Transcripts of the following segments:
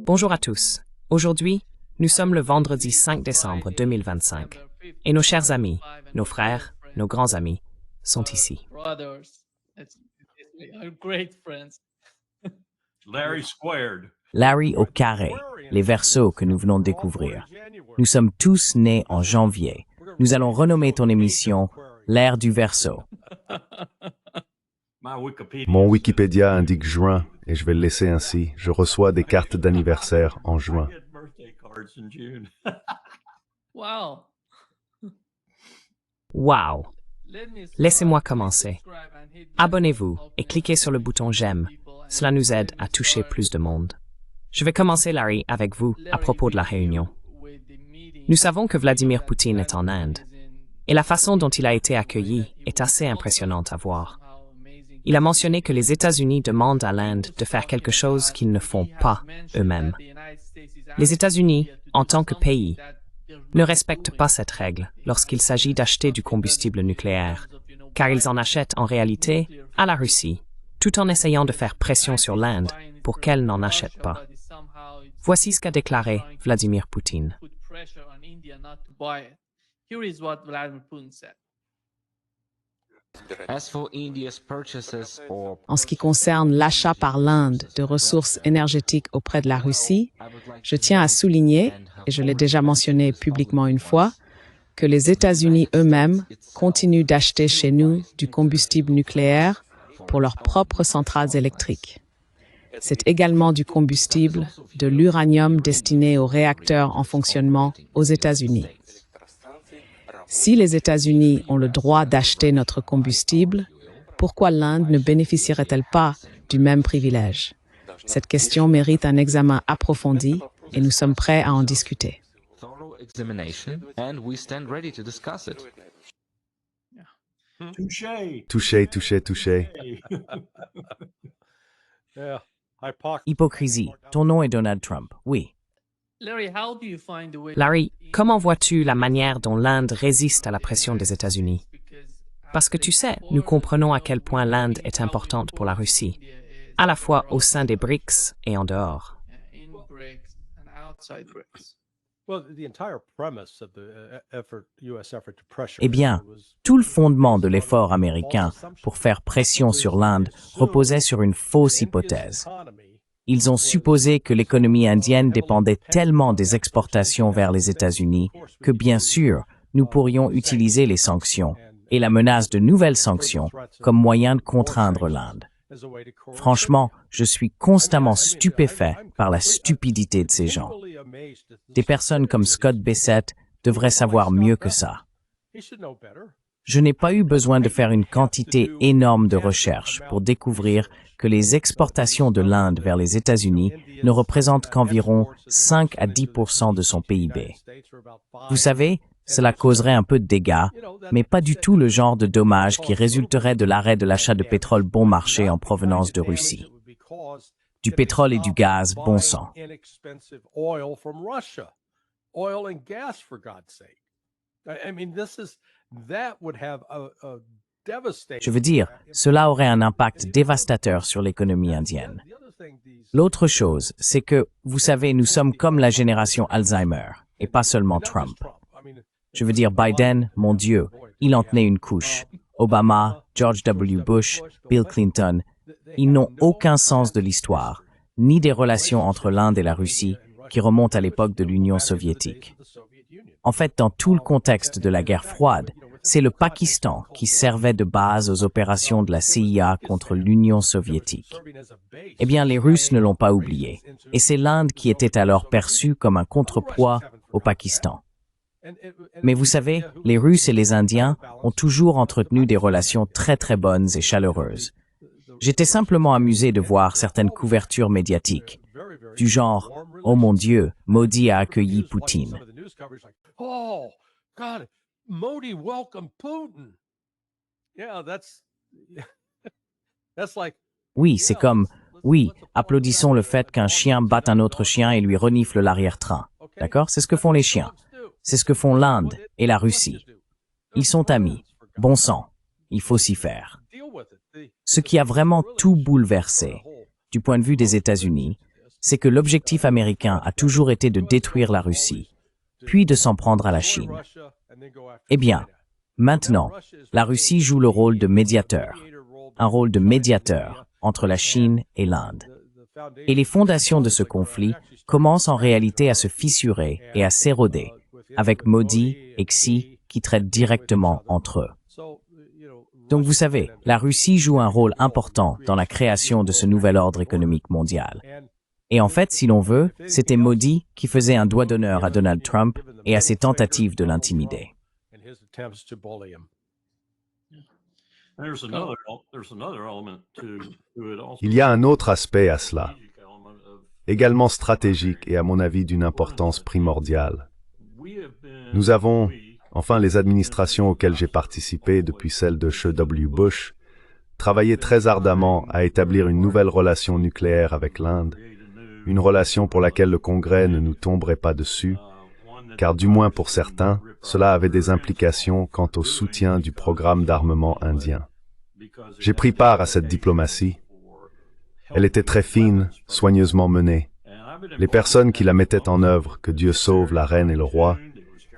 Bonjour à tous. Aujourd'hui, nous sommes le vendredi 5 décembre 2025 et nos chers amis, nos frères, nos grands amis sont ici. Larry squared. Larry au carré, les versos que nous venons de découvrir. Nous sommes tous nés en janvier. Nous allons renommer ton émission l'ère du verso. Mon Wikipédia indique juin et je vais le laisser ainsi. Je reçois des cartes d'anniversaire en juin. Wow! Laissez-moi commencer. Abonnez-vous et cliquez sur le bouton j'aime. Cela nous aide à toucher plus de monde. Je vais commencer, Larry, avec vous à propos de la réunion. Nous savons que Vladimir Poutine est en Inde, et la façon dont il a été accueilli est assez impressionnante à voir. Il a mentionné que les États-Unis demandent à l'Inde de faire quelque chose qu'ils ne font pas eux-mêmes. Les États-Unis, en tant que pays, ne respectent pas cette règle lorsqu'il s'agit d'acheter du combustible nucléaire, car ils en achètent en réalité à la Russie, tout en essayant de faire pression sur l'Inde pour qu'elle n'en achète pas. Voici ce qu'a déclaré Vladimir Poutine. En ce qui concerne l'achat par l'Inde de ressources énergétiques auprès de la Russie, je tiens à souligner, et je l'ai déjà mentionné publiquement une fois, que les États-Unis eux-mêmes continuent d'acheter chez nous du combustible nucléaire pour leurs propres centrales électriques. C'est également du combustible, de l'uranium destiné aux réacteurs en fonctionnement aux États-Unis. Si les États-Unis ont le droit d'acheter notre combustible, pourquoi l'Inde ne bénéficierait-elle pas du même privilège? Cette question mérite un examen approfondi et nous sommes prêts à en discuter. Touché, touché, touché. Hypocrisie. Ton nom est Donald Trump. Oui. Larry, comment vois-tu la manière dont l'Inde résiste à la pression des États-Unis? Parce que tu sais, nous comprenons à quel point l'Inde est importante pour la Russie, à la fois au sein des BRICS et en dehors. Eh bien, tout le fondement de l'effort américain pour faire pression sur l'Inde reposait sur une fausse hypothèse. Ils ont supposé que l'économie indienne dépendait tellement des exportations vers les États-Unis que, bien sûr, nous pourrions utiliser les sanctions et la menace de nouvelles sanctions comme moyen de contraindre l'Inde. Franchement, je suis constamment stupéfait par la stupidité de ces gens. Des personnes comme Scott Bessette devraient savoir mieux que ça. Je n'ai pas eu besoin de faire une quantité énorme de recherches pour découvrir que les exportations de l'Inde vers les États-Unis ne représentent qu'environ 5 à 10% de son PIB. Vous savez, cela causerait un peu de dégâts, mais pas du tout le genre de dommages qui résulterait de l'arrêt de l'achat de pétrole bon marché en provenance de Russie. Du pétrole et du gaz, bon sang. Je veux dire, cela aurait un impact dévastateur sur l'économie indienne. L'autre chose, c'est que, vous savez, nous sommes comme la génération Alzheimer, et pas seulement Trump. Je veux dire, Biden, mon Dieu, il en tenait une couche. Obama, George W. Bush, Bill Clinton, ils n'ont aucun sens de l'histoire, ni des relations entre l'Inde et la Russie, qui remontent à l'époque de l'Union soviétique. En fait, dans tout le contexte de la guerre froide, c'est le Pakistan qui servait de base aux opérations de la CIA contre l'Union soviétique. Eh bien, les Russes ne l'ont pas oublié, et c'est l'Inde qui était alors perçue comme un contrepoids au Pakistan. Mais vous savez, les Russes et les Indiens ont toujours entretenu des relations très très bonnes et chaleureuses. J'étais simplement amusé de voir certaines couvertures médiatiques, du genre « Oh mon Dieu, Modi a accueilli Poutine ». Oh, God, Modi welcomed Putin. Yeah, that's like. Oui, c'est comme « Oui, applaudissons le fait qu'un chien batte un autre chien et lui renifle l'arrière-train. » D'accord? C'est ce que font les chiens. C'est ce que font l'Inde et la Russie. Ils sont amis. Bon sang. Il faut s'y faire. Ce qui a vraiment tout bouleversé, du point de vue des États-Unis, c'est que l'objectif américain a toujours été de détruire la Russie, puis de s'en prendre à la Chine. Eh bien, maintenant, la Russie joue le rôle de médiateur, un rôle de médiateur entre la Chine et l'Inde. Et les fondations de ce conflit commencent en réalité à se fissurer et à s'éroder, avec Modi et Xi qui traitent directement entre eux. Donc vous savez, la Russie joue un rôle important dans la création de ce nouvel ordre économique mondial. Et en fait, si l'on veut, c'était Modi qui faisait un doigt d'honneur à Donald Trump et à ses tentatives de l'intimider. Il y a un autre aspect à cela, également stratégique et à mon avis d'une importance primordiale. Nous avons, enfin les administrations auxquelles j'ai participé depuis celle de H.W. Bush, travaillé très ardemment à établir une nouvelle relation nucléaire avec l'Inde, une relation pour laquelle le Congrès ne nous tomberait pas dessus, car du moins pour certains, cela avait des implications quant au soutien du programme d'armement indien. J'ai pris part à cette diplomatie. Elle était très fine, soigneusement menée. Les personnes qui la mettaient en œuvre, que Dieu sauve la reine et le roi,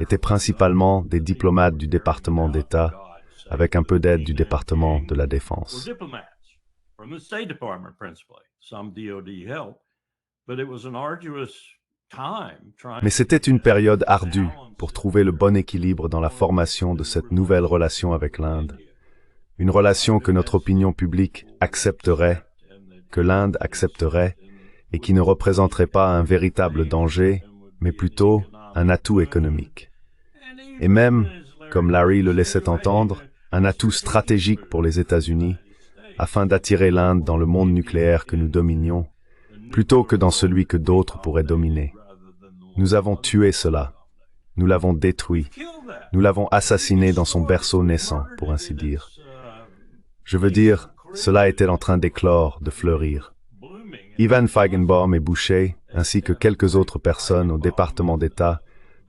étaient principalement des diplomates du département d'État, avec un peu d'aide du département de la Défense. Mais c'était une période ardue pour trouver le bon équilibre dans la formation de cette nouvelle relation avec l'Inde. Une relation que notre opinion publique accepterait, que l'Inde accepterait, et qui ne représenterait pas un véritable danger, mais plutôt un atout économique. Et même, comme Larry le laissait entendre, un atout stratégique pour les États-Unis, afin d'attirer l'Inde dans le monde nucléaire que nous dominions, plutôt que dans celui que d'autres pourraient dominer. Nous avons tué cela. Nous l'avons détruit. Nous l'avons assassiné dans son berceau naissant, pour ainsi dire. Je veux dire, cela était en train d'éclore, de fleurir. Ivan Feigenbaum et Boucher, ainsi que quelques autres personnes au département d'État,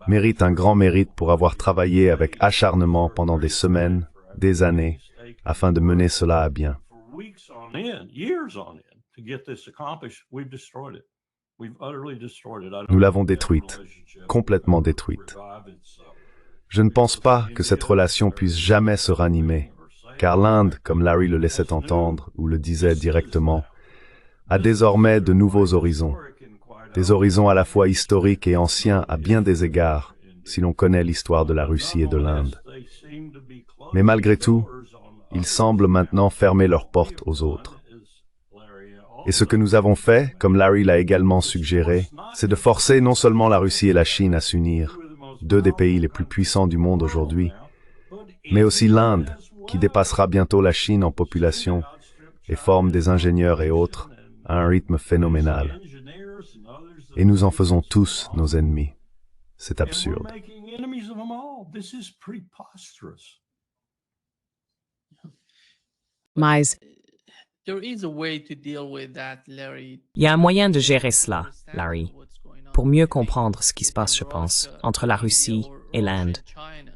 méritent un grand mérite pour avoir travaillé avec acharnement pendant des semaines, des années, afin de mener cela à bien. Nous l'avons détruite, complètement détruite. Je ne pense pas que cette relation puisse jamais se ranimer, car l'Inde, comme Larry le laissait entendre ou le disait directement, a désormais de nouveaux horizons, des horizons à la fois historiques et anciens à bien des égards, si l'on connaît l'histoire de la Russie et de l'Inde. Mais malgré tout, ils semblent maintenant fermer leurs portes aux autres. Et ce que nous avons fait, comme Larry l'a également suggéré, c'est de forcer non seulement la Russie et la Chine à s'unir, deux des pays les plus puissants du monde aujourd'hui, mais aussi l'Inde, qui dépassera bientôt la Chine en population et forme des ingénieurs et autres à un rythme phénoménal. Et nous en faisons tous nos ennemis. C'est absurde. Miles, Il y a un moyen de gérer cela, Larry, pour mieux comprendre ce qui se passe, je pense, entre la Russie et l'Inde,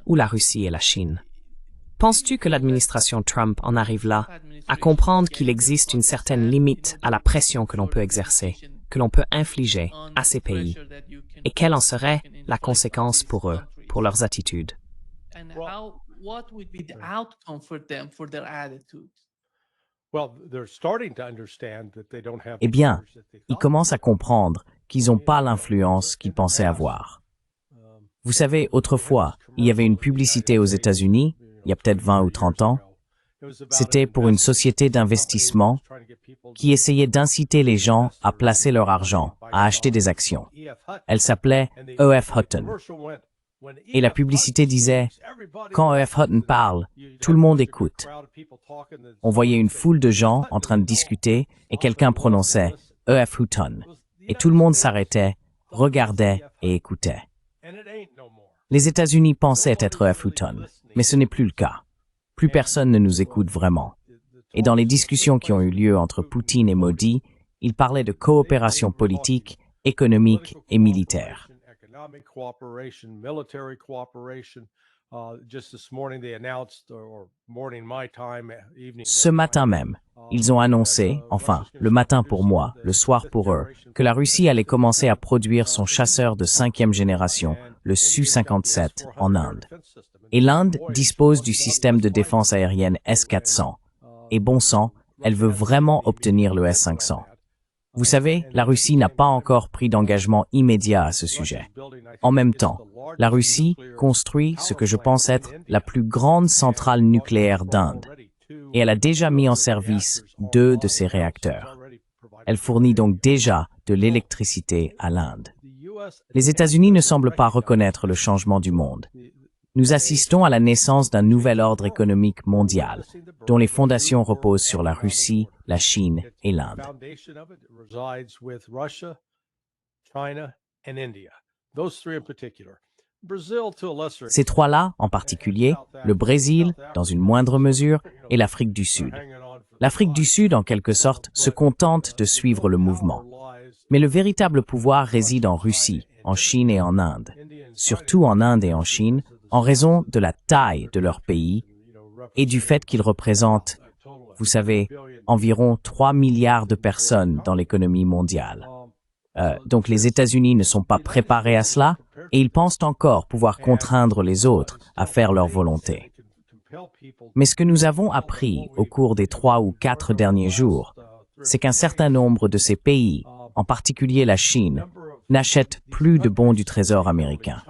ou la Russie et la Chine. Penses-tu que l'administration Trump en arrive là, à comprendre qu'il existe une certaine limite à la pression que l'on peut exercer, que l'on peut infliger à ces pays, et quelle en serait la conséquence pour eux, pour leurs attitudes? Eh bien, ils commencent à comprendre qu'ils n'ont pas l'influence qu'ils pensaient avoir. Vous savez, autrefois, il y avait une publicité aux États-Unis, il y a peut-être 20 ou 30 ans. C'était pour une société d'investissement qui essayait d'inciter les gens à placer leur argent, à acheter des actions. Elle s'appelait E.F. Hutton. Et la publicité disait, quand E.F. Hutton parle, tout le monde écoute. On voyait une foule de gens en train de discuter et quelqu'un prononçait E.F. Hutton. Et tout le monde s'arrêtait, regardait et écoutait. Les États-Unis pensaient être E.F. Hutton, mais ce n'est plus le cas. Plus personne ne nous écoute vraiment. Et dans les discussions qui ont eu lieu entre Poutine et Modi, ils parlaient de coopération politique, économique et militaire. Ce matin même, ils ont annoncé, enfin, le matin pour moi, le soir pour eux, que la Russie allait commencer à produire son chasseur de 5e génération, le Su-57, en Inde. Et l'Inde dispose du système de défense aérienne S-400. Et bon sang, elle veut vraiment obtenir le S-500. Vous savez, la Russie n'a pas encore pris d'engagement immédiat à ce sujet. En même temps, la Russie construit ce que je pense être la plus grande centrale nucléaire d'Inde. Et elle a déjà mis en service 2 de ses réacteurs. Elle fournit donc déjà de l'électricité à l'Inde. Les États-Unis ne semblent pas reconnaître le changement du monde. Nous assistons à la naissance d'un nouvel ordre économique mondial, dont les fondations reposent sur la Russie, la Chine et l'Inde. Ces trois-là, en particulier, le Brésil, dans une moindre mesure, et l'Afrique du Sud. L'Afrique du Sud, en quelque sorte, se contente de suivre le mouvement. Mais le véritable pouvoir réside en Russie, en Chine et en Inde. Surtout en Inde et en Chine, en raison de la taille de leur pays et du fait qu'ils représentent, vous savez, environ 3 milliards de personnes dans l'économie mondiale. Donc les États-Unis ne sont pas préparés à cela et ils pensent encore pouvoir contraindre les autres à faire leur volonté. Mais ce que nous avons appris au cours des 3 ou 4 derniers jours, c'est qu'un certain nombre de ces pays, en particulier la Chine, n'achètent plus de bons du Trésor américain.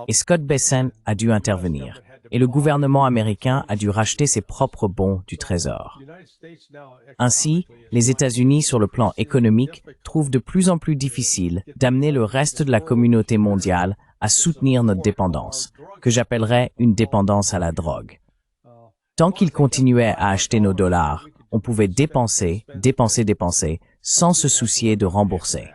Et Scott Bessent a dû intervenir, et le gouvernement américain a dû racheter ses propres bons du Trésor. Ainsi, les États-Unis, sur le plan économique, trouvent de plus en plus difficile d'amener le reste de la communauté mondiale à soutenir notre dépendance, que j'appellerais une dépendance à la drogue. Tant qu'ils continuaient à acheter nos dollars, on pouvait dépenser, sans se soucier de rembourser.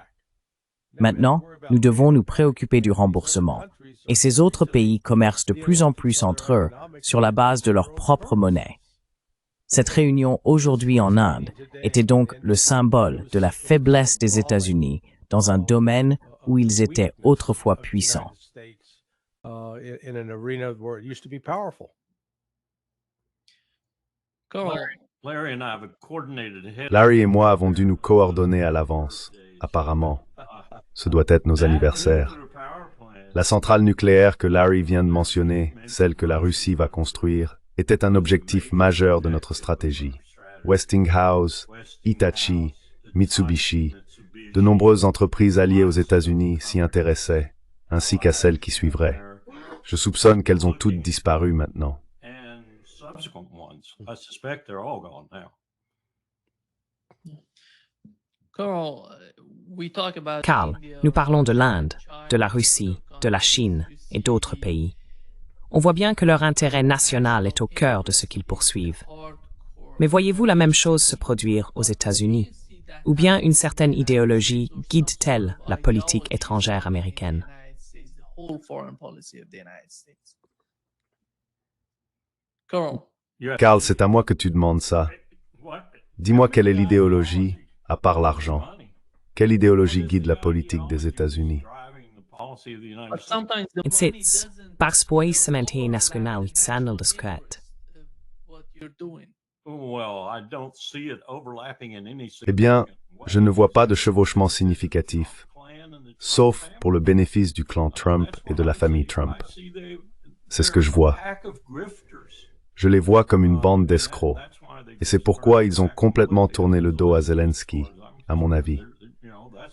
Maintenant, nous devons nous préoccuper du remboursement, et ces autres pays commercent de plus en plus entre eux sur la base de leur propre monnaie. Cette réunion aujourd'hui en Inde était donc le symbole de la faiblesse des États-Unis dans un domaine où ils étaient autrefois puissants. Larry et moi avons dû nous coordonner à l'avance, apparemment. Ce doit être nos anniversaires. La centrale nucléaire que Larry vient de mentionner, celle que la Russie va construire, était un objectif majeur de notre stratégie. Westinghouse, Hitachi, Mitsubishi, de nombreuses entreprises alliées aux États-Unis s'y intéressaient, ainsi qu'à celles qui suivraient. Je soupçonne qu'elles ont toutes disparu maintenant. Carl, nous parlons de l'Inde, de la Russie, de la Chine et d'autres pays. On voit bien que leur intérêt national est au cœur de ce qu'ils poursuivent. Mais voyez-vous la même chose se produire aux États-Unis? Ou bien une certaine idéologie guide-t-elle la politique étrangère américaine? Carl, c'est à moi que tu demandes ça. Dis-moi quelle est l'idéologie, à part l'argent. Quelle idéologie guide la politique des États-Unis? It's parspoi sementi national sanal discret. Eh bien, je ne vois pas de chevauchement significatif, sauf pour le bénéfice du clan Trump et de la famille Trump. C'est ce que je vois. Je les vois comme une bande d'escrocs, et c'est pourquoi ils ont complètement tourné le dos à Zelensky, à mon avis.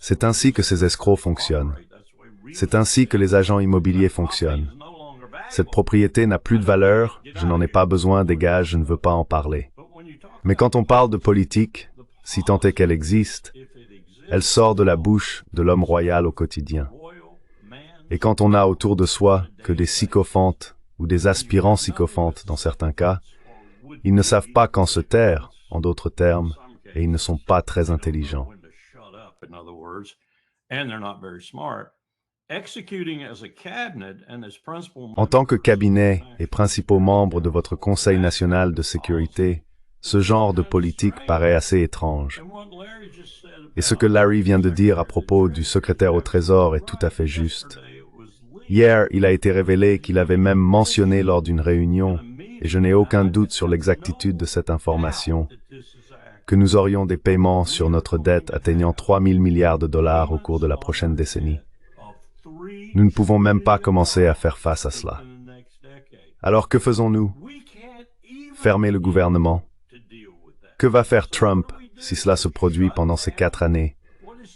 C'est ainsi que ces escrocs fonctionnent. C'est ainsi que les agents immobiliers fonctionnent. Cette propriété n'a plus de valeur, je n'en ai pas besoin, dégage, je ne veux pas en parler. Mais quand on parle de politique, si tant est qu'elle existe, elle sort de la bouche de l'homme royal au quotidien. Et quand on a autour de soi que des sycophantes ou des aspirants sycophantes dans certains cas, ils ne savent pas quand se taire, en d'autres termes, et ils ne sont pas très intelligents. En tant que cabinet et principaux membres de votre Conseil national de sécurité, Ce genre de politique paraît assez étrange. Et ce que Larry vient de dire à propos du secrétaire au Trésor est tout à fait juste. Hier, il a été révélé qu'il avait même mentionné lors d'une réunion, et je n'ai aucun doute sur l'exactitude de cette information, que nous aurions des paiements sur notre dette atteignant 3 000 milliards de dollars au cours de la prochaine décennie. Nous ne pouvons même pas commencer à faire face à cela. Alors que faisons-nous? Fermer le gouvernement? Que va faire Trump si cela se produit pendant ces 4 années,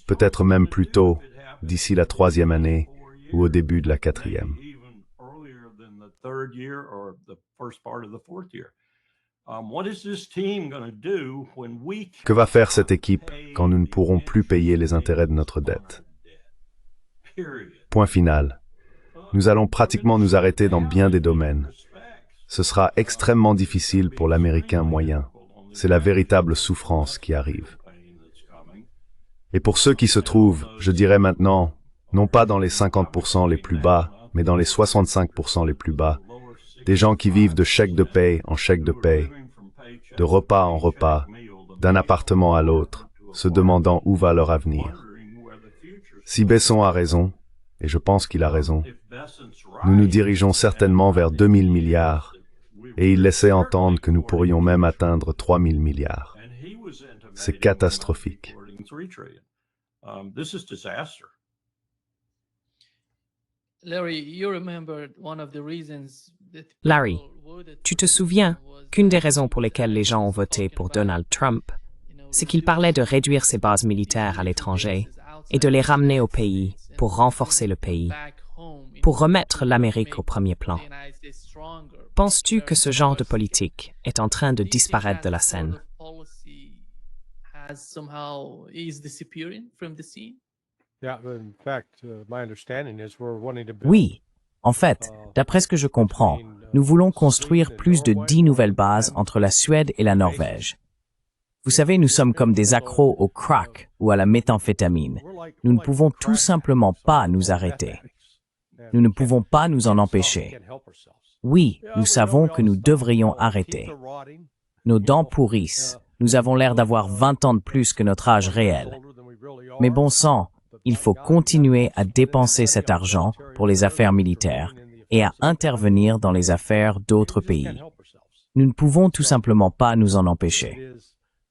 peut-être même plus tôt, d'ici la 3e année ou au début de la 4e? Que va faire cette équipe quand nous ne pourrons plus payer les intérêts de notre dette? Point final. Nous allons pratiquement nous arrêter dans bien des domaines. Ce sera extrêmement difficile pour l'Américain moyen. C'est la véritable souffrance qui arrive. Et pour ceux qui se trouvent, je dirais maintenant, non pas dans les 50% les plus bas, mais dans les 65% les plus bas, des gens qui vivent de chèque de paye en chèque de paye, de repas en repas, d'un appartement à l'autre, se demandant où va leur avenir. Si Besson a raison, et je pense qu'il a raison, nous nous dirigeons certainement vers 2 000 milliards, et il laissait entendre que nous pourrions même atteindre 3 000 milliards. C'est catastrophique. Larry, tu te souviens qu'une des raisons pour lesquelles les gens ont voté pour Donald Trump, c'est qu'il parlait de réduire ses bases militaires à l'étranger et de les ramener au pays pour renforcer le pays, pour remettre l'Amérique au premier plan. Penses-tu que ce genre de politique est en train de disparaître de la scène? Oui, en fait, d'après ce que je comprends, nous voulons construire plus de 10 nouvelles bases entre la Suède et la Norvège. Vous savez, nous sommes comme des accros au crack ou à la méthamphétamine. Nous ne pouvons tout simplement pas nous arrêter. Nous ne pouvons pas nous en empêcher. Oui, nous savons que nous devrions arrêter. Nos dents pourrissent. Nous avons l'air d'avoir 20 ans de plus que notre âge réel. Mais bon sang, il faut continuer à dépenser cet argent pour les affaires militaires et à intervenir dans les affaires d'autres pays. Nous ne pouvons tout simplement pas nous en empêcher.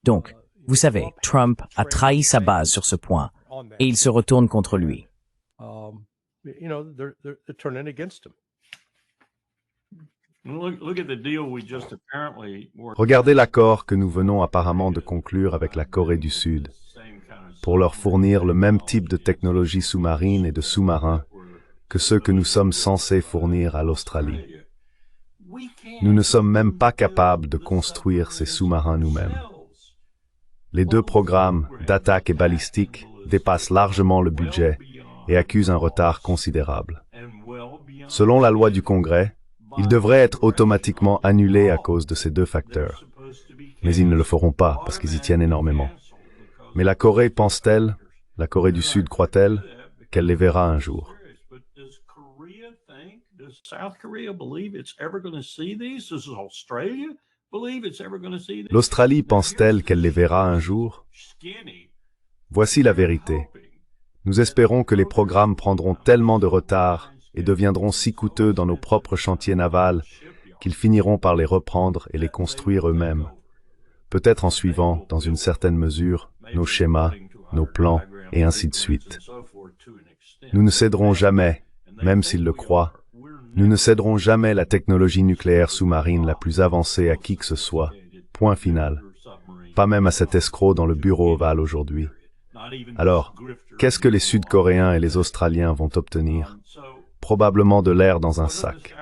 Donc, vous savez, Trump a trahi sa base sur ce point et il se retourne contre lui. Regardez l'accord que nous venons apparemment de conclure avec la Corée du Sud pour leur fournir le même type de technologie sous-marine et de sous-marins que ceux que nous sommes censés fournir à l'Australie. Nous ne sommes même pas capables de construire ces sous-marins nous-mêmes. Les 2 programmes d'attaque et balistique dépassent largement le budget et accusent un retard considérable. Selon la loi du Congrès, ils devraient être automatiquement annulés à cause de ces 2 facteurs. Mais ils ne le feront pas parce qu'ils y tiennent énormément. Mais la Corée pense-t-elle, la Corée du Sud croit-elle, qu'elle les verra un jour? L'Australie pense-t-elle qu'elle les verra un jour? Voici la vérité. Nous espérons que les programmes prendront tellement de retard et deviendront si coûteux dans nos propres chantiers navals qu'ils finiront par les reprendre et les construire eux-mêmes. Peut-être en suivant, dans une certaine mesure, nos schémas, nos plans, et ainsi de suite. Nous ne céderons jamais, même s'ils le croient, nous ne céderons jamais la technologie nucléaire sous-marine la plus avancée à qui que ce soit. Point final. Pas même à cet escroc dans le bureau ovale aujourd'hui. Alors, qu'est-ce que les Sud-Coréens et les Australiens vont obtenir? Probablement de l'air dans un sac.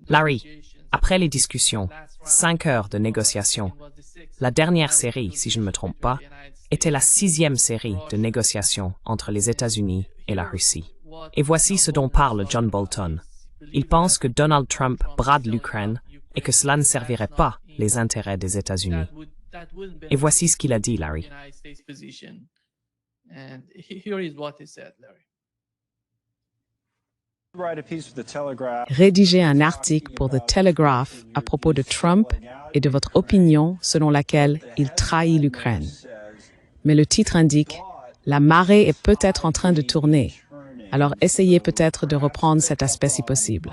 Larry, après les discussions, 5 heures de négociations, la dernière série, si je ne me trompe pas, était la 6e série de négociations entre les États-Unis et la Russie. Et voici ce dont parle John Bolton. Il pense que Donald Trump brade l'Ukraine et que cela ne servirait pas les intérêts des États-Unis. Et voici ce qu'il a dit, Larry. And here is what he said, Larry. Rédigez un article pour The Telegraph à propos de Trump et de votre opinion selon laquelle il trahit l'Ukraine. Mais le titre indique « La marée est peut-être en train de tourner ». Alors essayez peut-être de reprendre cet aspect si possible.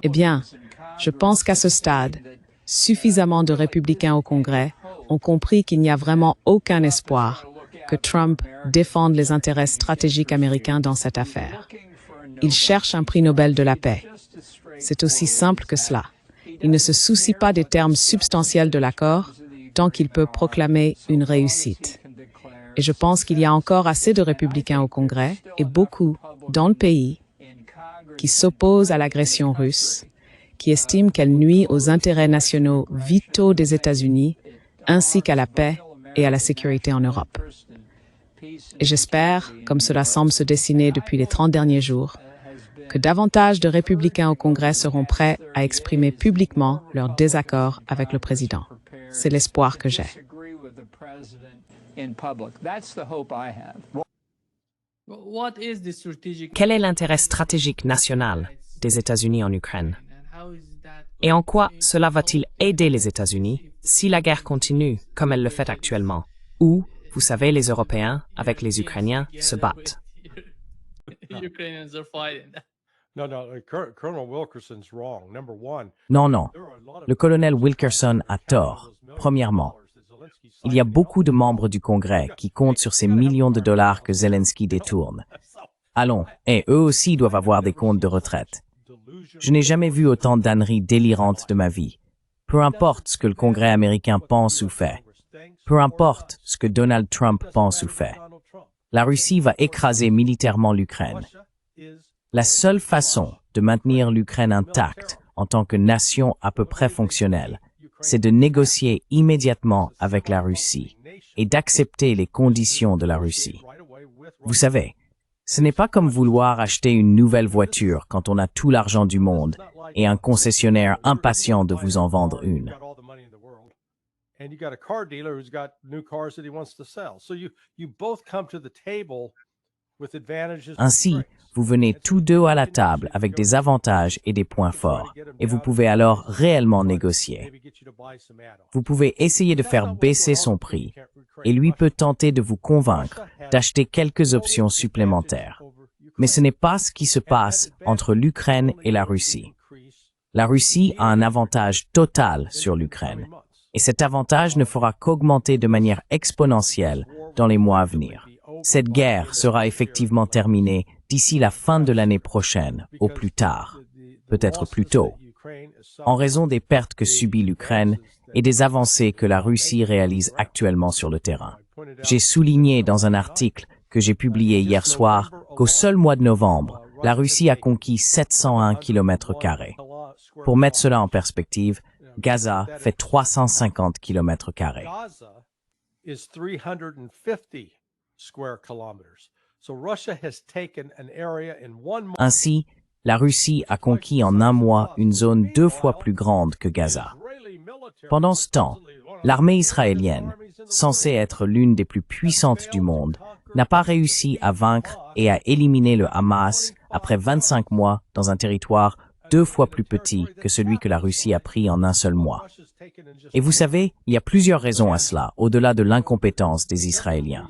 Eh bien, je pense qu'à ce stade, suffisamment de républicains au Congrès ont compris qu'il n'y a vraiment aucun espoir que Trump défende les intérêts stratégiques américains dans cette affaire. Il cherche un prix Nobel de la paix. C'est aussi simple que cela. Il ne se soucie pas des termes substantiels de l'accord tant qu'il peut proclamer une réussite. Et je pense qu'il y a encore assez de républicains au Congrès et beaucoup dans le pays qui s'opposent à l'agression russe, qui estiment qu'elle nuit aux intérêts nationaux vitaux des États-Unis ainsi qu'à la paix et à la sécurité en Europe. Et j'espère, comme cela semble se dessiner depuis les 30 derniers jours, que davantage de républicains au Congrès seront prêts à exprimer publiquement leur désaccord avec le président. C'est l'espoir que j'ai. Quel est l'intérêt stratégique national des États-Unis en Ukraine? Et en quoi cela va-t-il aider les États-Unis si la guerre continue comme elle le fait actuellement, où, vous savez, les Européens, avec les Ukrainiens, se battent? Non, non. Le colonel Wilkerson a tort. Premièrement, il y a beaucoup de membres du Congrès qui comptent sur ces millions de dollars que Zelensky détourne. Allons, et eux aussi doivent avoir des comptes de retraite. Je n'ai jamais vu autant d'âneries délirantes de ma vie. Peu importe ce que le Congrès américain pense ou fait. Peu importe ce que Donald Trump pense ou fait. La Russie va écraser militairement l'Ukraine. La seule façon de maintenir l'Ukraine intacte en tant que nation à peu près fonctionnelle, c'est de négocier immédiatement avec la Russie et d'accepter les conditions de la Russie. Vous savez, ce n'est pas comme vouloir acheter une nouvelle voiture quand on a tout l'argent du monde et un concessionnaire impatient de vous en vendre une. Ainsi, vous venez tous deux à la table avec des avantages et des points forts, et vous pouvez alors réellement négocier. Vous pouvez essayer de faire baisser son prix, et lui peut tenter de vous convaincre d'acheter quelques options supplémentaires. Mais ce n'est pas ce qui se passe entre l'Ukraine et la Russie. La Russie a un avantage total sur l'Ukraine, et cet avantage ne fera qu'augmenter de manière exponentielle dans les mois à venir. Cette guerre sera effectivement terminée d'ici la fin de l'année prochaine, au plus tard, peut-être plus tôt, en raison des pertes que subit l'Ukraine et des avancées que la Russie réalise actuellement sur le terrain. J'ai souligné dans un article que j'ai publié hier soir qu'au seul mois de novembre, la Russie a conquis 701 km². Pour mettre cela en perspective, Gaza fait 350 km². Ainsi, la Russie a conquis en un mois une zone 2 fois plus grande que Gaza. Pendant ce temps, l'armée israélienne, censée être l'une des plus puissantes du monde, n'a pas réussi à vaincre et à éliminer le Hamas après 25 mois dans un territoire 2 fois plus petit que celui que la Russie a pris en un seul mois. Et vous savez, il y a plusieurs raisons à cela, au-delà de l'incompétence des Israéliens.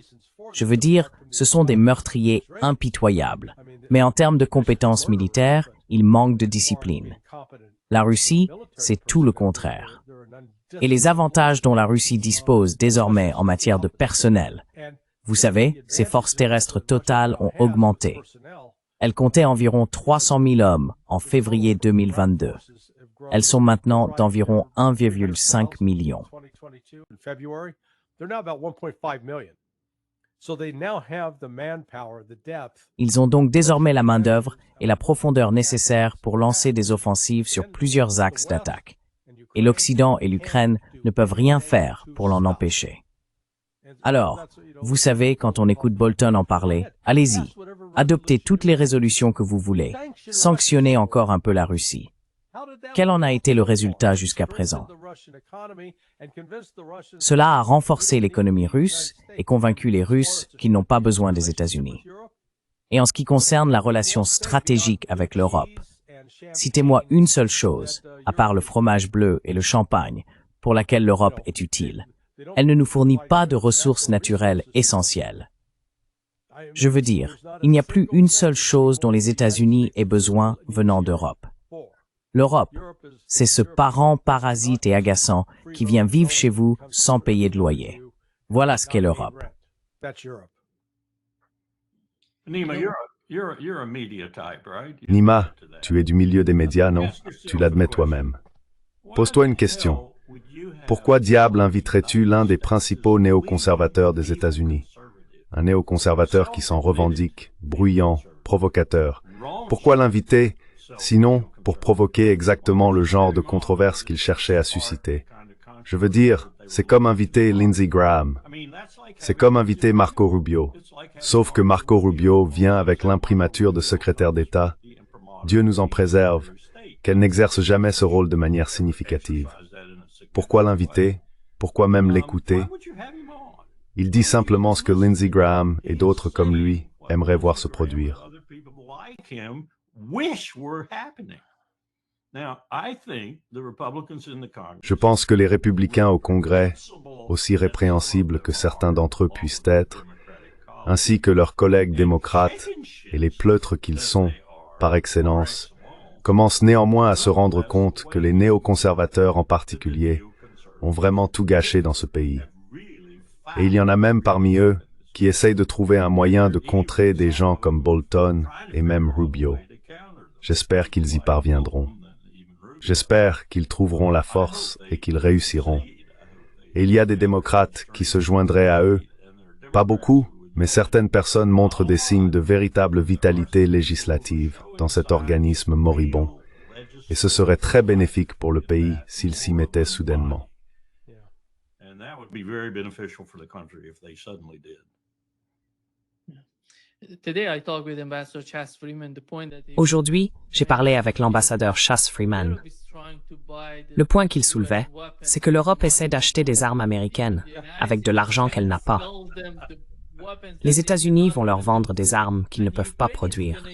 Je veux dire, ce sont des meurtriers impitoyables. Mais en termes de compétences militaires, ils manquent de discipline. La Russie, c'est tout le contraire. Et les avantages dont la Russie dispose désormais en matière de personnel, vous savez, ses forces terrestres totales ont augmenté. Elles comptaient environ 300 000 hommes en février 2022. Elles sont maintenant d'environ 1,5 million. Ils ont donc désormais la main-d'œuvre et la profondeur nécessaires pour lancer des offensives sur plusieurs axes d'attaque. Et l'Occident et l'Ukraine ne peuvent rien faire pour l'en empêcher. Alors, vous savez, quand on écoute Bolton en parler, allez-y, adoptez toutes les résolutions que vous voulez, sanctionnez encore un peu la Russie. Quel en a été le résultat jusqu'à présent? Cela a renforcé l'économie russe et convaincu les Russes qu'ils n'ont pas besoin des États-Unis. Et en ce qui concerne la relation stratégique avec l'Europe, citez-moi une seule chose, à part le fromage bleu et le champagne, pour laquelle l'Europe est utile. Elle ne nous fournit pas de ressources naturelles essentielles. Je veux dire, il n'y a plus une seule chose dont les États-Unis aient besoin venant d'Europe. L'Europe, c'est ce parent parasite et agaçant qui vient vivre chez vous sans payer de loyer. Voilà ce qu'est l'Europe. Nima, tu es du milieu des médias, non? Tu l'admets toi-même. Pose-toi une question. Pourquoi diable inviterais-tu l'un des principaux néoconservateurs des États-Unis? Un néoconservateur qui s'en revendique, bruyant, provocateur. Pourquoi l'inviter, sinon pour provoquer exactement le genre de controverse qu'il cherchait à susciter? Je veux dire, c'est comme inviter Lindsey Graham. C'est comme inviter Marco Rubio. Sauf que Marco Rubio vient avec l'imprimature de secrétaire d'État. Dieu nous en préserve, qu'elle n'exerce jamais ce rôle de manière significative. Pourquoi l'inviter? Pourquoi même l'écouter? Il dit simplement ce que Lindsey Graham et d'autres comme lui aimeraient voir se produire. Je pense que les républicains au Congrès, aussi répréhensibles que certains d'entre eux puissent être, ainsi que leurs collègues démocrates et les pleutres qu'ils sont, par excellence, commencent néanmoins à se rendre compte que les néoconservateurs en particulier ont vraiment tout gâché dans ce pays. Et il y en a même parmi eux qui essayent de trouver un moyen de contrer des gens comme Bolton et même Rubio. J'espère qu'ils y parviendront. J'espère qu'ils trouveront la force et qu'ils réussiront. Et il y a des démocrates qui se joindraient à eux. Pas beaucoup, mais certaines personnes montrent des signes de véritable vitalité législative dans cet organisme moribond. Et ce serait très bénéfique pour le pays s'ils s'y mettaient soudainement. Aujourd'hui, j'ai parlé avec l'ambassadeur Chas Freeman. Le point qu'il soulevait, c'est que l'Europe essaie d'acheter des armes américaines avec de l'argent qu'elle n'a pas. Les États-Unis vont leur vendre des armes qu'ils ne peuvent pas produire.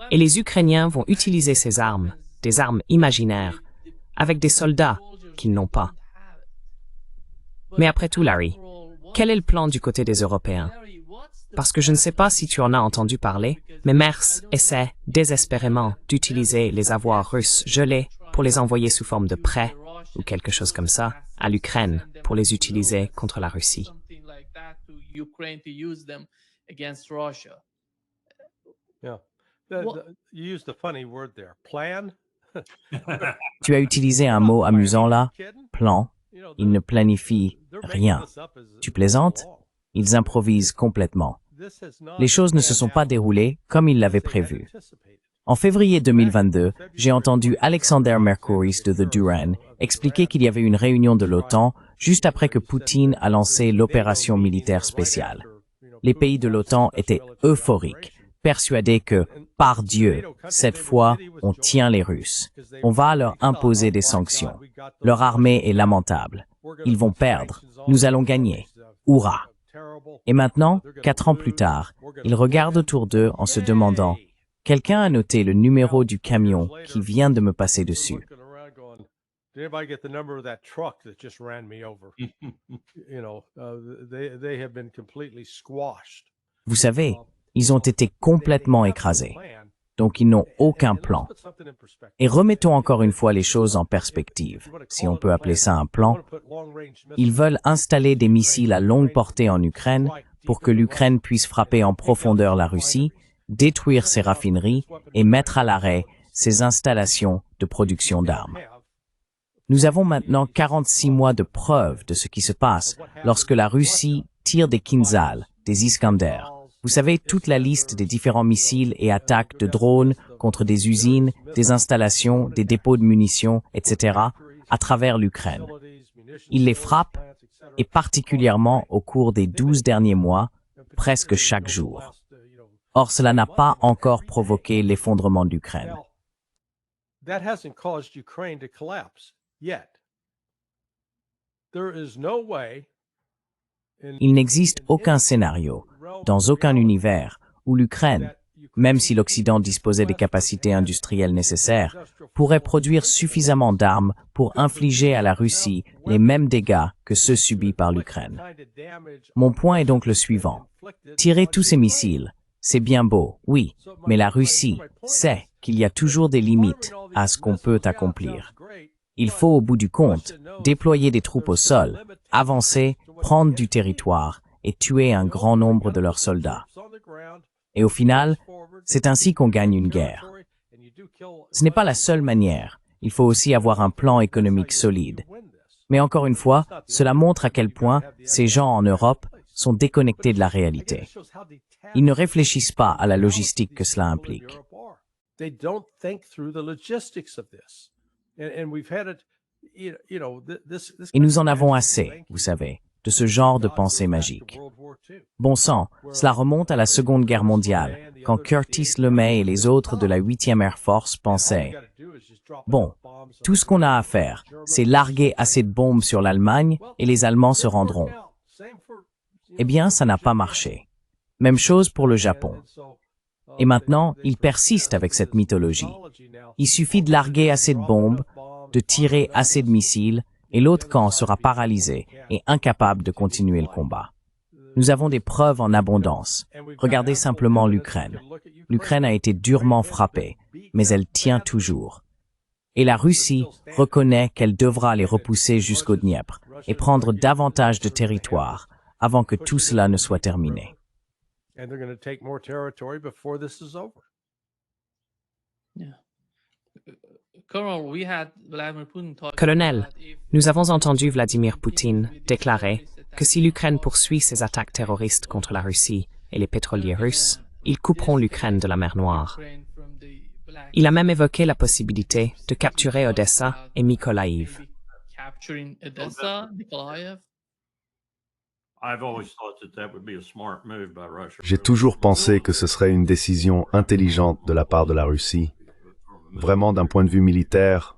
Et les Ukrainiens vont utiliser ces armes, des armes imaginaires, avec des soldats qu'ils n'ont pas. Mais après tout, Larry, quel est le plan du côté des Européens? Parce que je ne sais pas si tu en as entendu parler, mais Merz essaie désespérément d'utiliser les avoirs russes gelés pour les envoyer sous forme de prêts, ou quelque chose comme ça, à l'Ukraine pour les utiliser contre la Russie. Tu as utilisé un mot amusant là, plan. Ils ne planifient rien. Tu plaisantes? Ils improvisent complètement. Les choses ne se sont pas déroulées comme ils l'avaient prévu. En février 2022, j'ai entendu Alexander Mercouris de The Duran expliquer qu'il y avait une réunion de l'OTAN juste après que Poutine a lancé l'opération militaire spéciale. Les pays de l'OTAN étaient euphoriques, persuadés que, par Dieu, cette fois, on tient les Russes. On va leur imposer des sanctions. Leur armée est lamentable. Ils vont perdre. Nous allons gagner. Hurrah! Et maintenant, 4 ans plus tard, ils regardent autour d'eux en se demandant « Quelqu'un a noté le numéro du camion qui vient de me passer dessus. » Vous savez, ils ont été complètement écrasés. Donc ils n'ont aucun plan. Et remettons encore une fois les choses en perspective, si on peut appeler ça un plan. Ils veulent installer des missiles à longue portée en Ukraine pour que l'Ukraine puisse frapper en profondeur la Russie, détruire ses raffineries et mettre à l'arrêt ses installations de production d'armes. Nous avons maintenant 46 mois de preuves de ce qui se passe lorsque la Russie tire des Kinzhal, des Iskander. Vous savez, toute la liste des différents missiles et attaques de drones contre des usines, des installations, des dépôts de munitions, etc., à travers l'Ukraine. Ils les frappent, et particulièrement au cours des 12 derniers mois, presque chaque jour. Or, cela n'a pas encore provoqué l'effondrement de l'Ukraine. Il n'existe aucun scénario, dans aucun univers, où l'Ukraine, même si l'Occident disposait des capacités industrielles nécessaires, pourrait produire suffisamment d'armes pour infliger à la Russie les mêmes dégâts que ceux subis par l'Ukraine. Mon point est donc le suivant. Tirer tous ces missiles, c'est bien beau, oui, mais la Russie sait qu'il y a toujours des limites à ce qu'on peut accomplir. Il faut, au bout du compte, déployer des troupes au sol, avancer, prendre du territoire et tuer un grand nombre de leurs soldats. Et au final, c'est ainsi qu'on gagne une guerre. Ce n'est pas la seule manière. Il faut aussi avoir un plan économique solide. Mais encore une fois, cela montre à quel point ces gens en Europe sont déconnectés de la réalité. Ils ne réfléchissent pas à la logistique que cela implique. Et nous en avons assez, vous savez, de ce genre de pensée magique. Bon sang, cela remonte à la Seconde Guerre mondiale, quand Curtis LeMay et les autres de la 8e Air Force pensaient « Bon, tout ce qu'on a à faire, c'est larguer assez de bombes sur l'Allemagne et les Allemands se rendront. » Eh bien, ça n'a pas marché. Même chose pour le Japon. Et maintenant, ils persistent avec cette mythologie. Il suffit de larguer assez de bombes, de tirer assez de missiles, et l'autre camp sera paralysé et incapable de continuer le combat. Nous avons des preuves en abondance. Regardez simplement l'Ukraine. L'Ukraine a été durement frappée, mais elle tient toujours. Et la Russie reconnaît qu'elle devra les repousser jusqu'au Dniepr et prendre davantage de territoire avant que tout cela ne soit terminé. Colonel, nous avons entendu Vladimir Poutine déclarer que si l'Ukraine poursuit ses attaques terroristes contre la Russie et les pétroliers russes, ils couperont l'Ukraine de la mer Noire. Il a même évoqué la possibilité de capturer Odessa et Mykolaïv. J'ai toujours pensé que ce serait une décision intelligente de la part de la Russie, vraiment d'un point de vue militaire,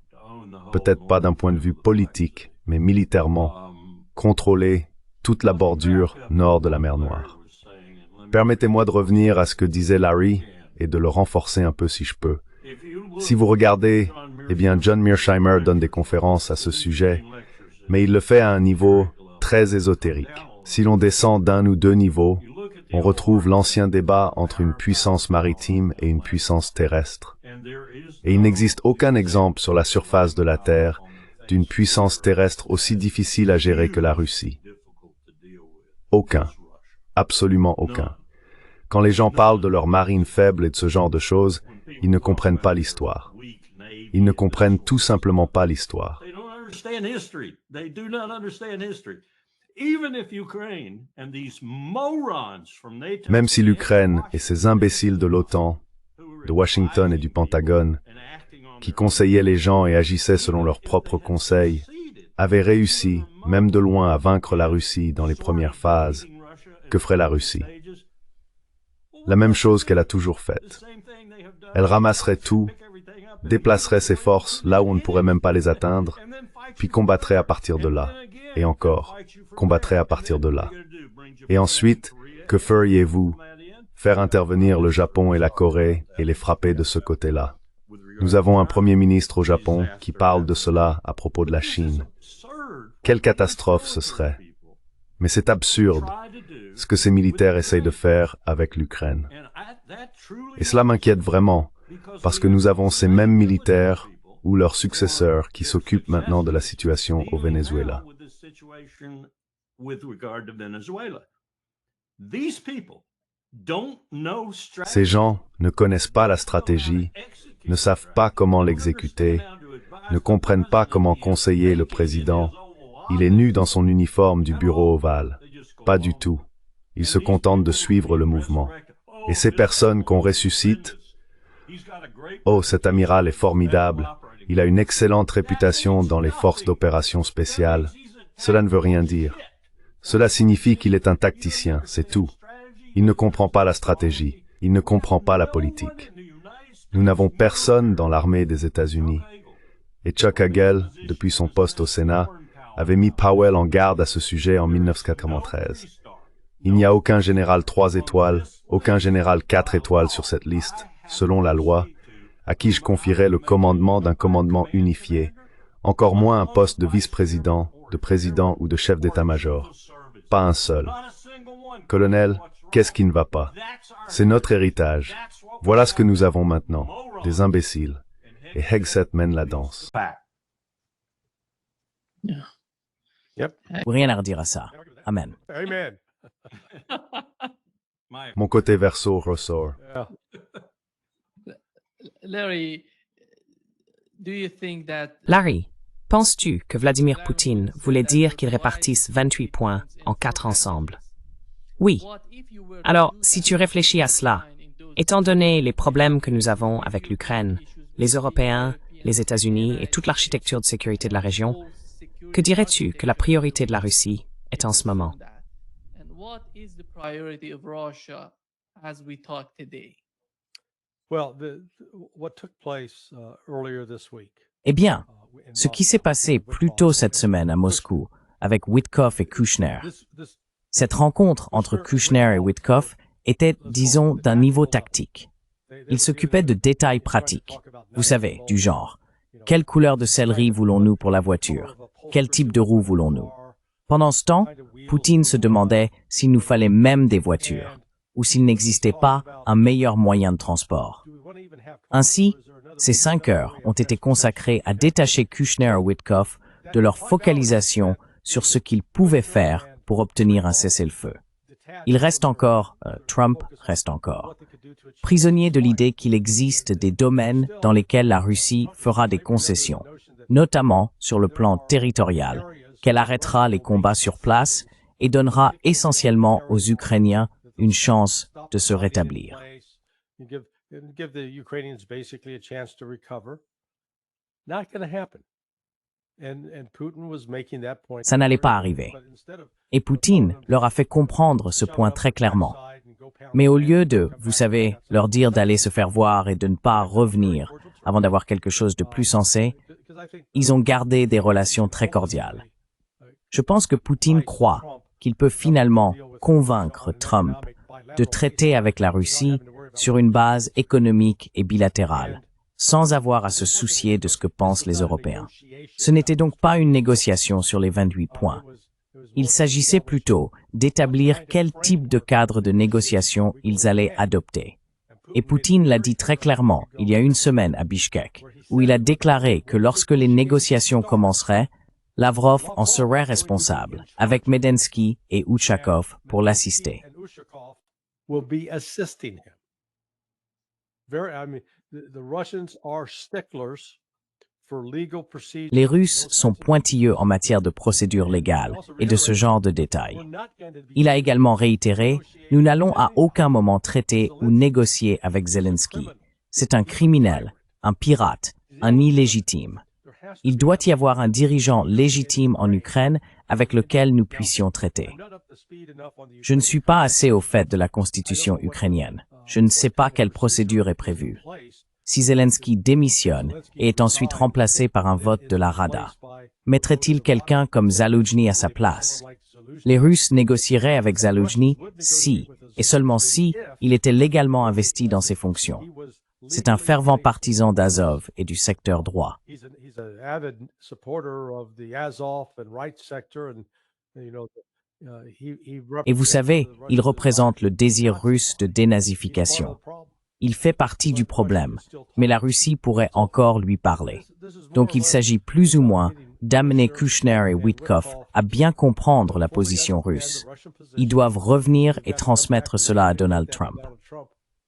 peut-être pas d'un point de vue politique, mais militairement, contrôler toute la bordure nord de la mer Noire. Permettez-moi de revenir à ce que disait Larry et de le renforcer un peu si je peux. Si vous regardez, eh bien John Mearsheimer donne des conférences à ce sujet, mais il le fait à un niveau très ésotérique. Si l'on descend d'un ou deux niveaux, on retrouve l'ancien débat entre une puissance maritime et une puissance terrestre. Et il n'existe aucun exemple sur la surface de la Terre d'une puissance terrestre aussi difficile à gérer que la Russie. Aucun. Absolument aucun. Quand les gens parlent de leur marine faible et de ce genre de choses, ils ne comprennent pas l'histoire. Ils ne comprennent tout simplement pas l'histoire. Même si l'Ukraine et ces imbéciles de l'OTAN, de Washington et du Pentagone, qui conseillaient les gens et agissaient selon leurs propres conseils, avaient réussi, même de loin, à vaincre la Russie dans les premières phases, que ferait la Russie? La même chose qu'elle a toujours faite. Elle ramasserait tout, déplacerait ses forces là où on ne pourrait même pas les atteindre, puis combattrait à partir de là, et encore, combattrait à partir de là. Et ensuite, que feriez-vous? Faire intervenir le Japon et la Corée et les frapper de ce côté-là. Nous avons un Premier ministre au Japon qui parle de cela à propos de la Chine. Quelle catastrophe ce serait! Mais c'est absurde, ce que ces militaires essayent de faire avec l'Ukraine. Et cela m'inquiète vraiment, parce que nous avons ces mêmes militaires ou leurs successeurs qui s'occupent maintenant de la situation au Venezuela. Ces gens ne connaissent pas la stratégie, ne savent pas comment l'exécuter, ne comprennent pas comment conseiller le président. Il est nu dans son uniforme du bureau ovale. Pas du tout. Il se contente de suivre le mouvement. Et ces personnes qu'on ressuscite, oh, cet amiral est formidable, il a une excellente réputation dans les forces d'opération spéciales. Cela ne veut rien dire. Cela signifie qu'il est un tacticien, c'est tout. Il ne comprend pas la stratégie, il ne comprend pas la politique. Nous n'avons personne dans l'armée des États-Unis. Et Chuck Hagel, depuis son poste au Sénat, avait mis Powell en garde à ce sujet en 1993. Il n'y a aucun général 3 étoiles, aucun général 4 étoiles sur cette liste, selon la loi, à qui je confierais le commandement d'un commandement unifié, encore moins un poste de vice-président, de président ou de chef d'état-major. Pas un seul. Colonel, qu'est-ce qui ne va pas? C'est notre héritage. Voilà ce que nous avons maintenant, des imbéciles. Et Hegseth mène la danse. Rien à redire à ça. Amen. Amen. Mon côté verso ressort. Yeah. Larry, do you think that Larry, penses-tu que Vladimir Poutine voulait dire qu'il répartisse 28 points en 4 ensembles? Oui. Alors, si tu réfléchis à cela, étant donné les problèmes que nous avons avec l'Ukraine, les Européens, les États-Unis et toute l'architecture de sécurité de la région, que dirais-tu que la priorité de la Russie est en ce moment? and what is the priority of Russia as we talk today? Well, what took place earlier this week. Eh bien, ce qui s'est passé plus tôt cette semaine à Moscou avec Witkoff et Kushner, cette rencontre entre Kushner et Witkoff était, disons, d'un niveau tactique. Ils s'occupaient de détails pratiques, vous savez, du genre « Quelle couleur de céleri voulons-nous pour la voiture? Quel type de roue voulons-nous » Pendant ce temps, Poutine se demandait s'il nous fallait même des voitures, ou s'il n'existait pas un meilleur moyen de transport. Ainsi, ces 5 heures ont été consacrées à détacher Kushner et Witkoff de leur focalisation sur ce qu'ils pouvaient faire pour obtenir un cessez-le-feu. Il reste encore, Trump reste encore, prisonnier de l'idée qu'il existe des domaines dans lesquels la Russie fera des concessions, notamment sur le plan territorial, qu'elle arrêtera les combats sur place et donnera essentiellement aux Ukrainiens une chance de se rétablir. Give the Ukrainians basically a chance to recover. Not going to happen. And Putin was making that point. Ça n'allait pas arriver. Et Poutine leur a fait comprendre ce point très clairement. Mais au lieu de, vous savez, leur dire d'aller se faire voir et de ne pas revenir avant d'avoir quelque chose de plus sensé, ils ont gardé des relations très cordiales. Je pense que Poutine croit qu'il peut finalement convaincre Trump de traiter avec la Russie sur une base économique et bilatérale, sans avoir à se soucier de ce que pensent les Européens. Ce n'était donc pas une négociation sur les 28 points. Il s'agissait plutôt d'établir quel type de cadre de négociation ils allaient adopter. Et Poutine l'a dit très clairement il y a une semaine à Bishkek, où il a déclaré que lorsque les négociations commenceraient, Lavrov en serait responsable, avec Medensky et Ushakov pour l'assister. Les Russes sont pointilleux en matière de procédures légales et de ce genre de détails. Il a également réitéré « Nous n'allons à aucun moment traiter ou négocier avec Zelensky. C'est un criminel, un pirate, un illégitime. Il doit y avoir un dirigeant légitime en Ukraine avec lequel nous puissions traiter. Je ne suis pas assez au fait de la constitution ukrainienne. Je ne sais pas quelle procédure est prévue. Si Zelensky démissionne et est ensuite remplacé par un vote de la Rada, mettrait-il quelqu'un comme Zaloujny à sa place? Les Russes négocieraient avec Zaloujny si, et seulement si, il était légalement investi dans ses fonctions. C'est un fervent partisan d'Azov et du secteur droit. Et vous savez, il représente le désir russe de dénazification. Il fait partie du problème, mais la Russie pourrait encore lui parler. Donc il s'agit plus ou moins d'amener Kushner et Witkoff à bien comprendre la position russe. Ils doivent revenir et transmettre cela à Donald Trump.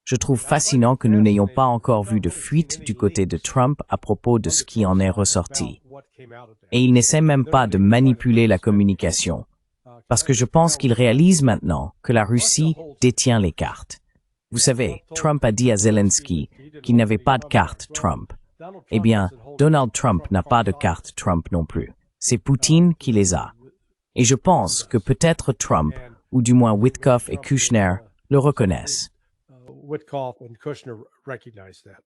Je trouve fascinant que nous n'ayons pas encore vu de fuite du côté de Trump à propos de ce qui en est ressorti. Et il n'essaie même pas de manipuler la communication, parce que je pense qu'il réalise maintenant que la Russie détient les cartes. Vous savez, Trump a dit à Zelensky qu'il n'avait pas de carte Trump. Eh bien, Donald Trump n'a pas de carte Trump non plus. C'est Poutine qui les a. Et je pense que peut-être Trump, ou du moins Witkoff et Kushner, le reconnaissent. Witkoff and Kushner recognize that.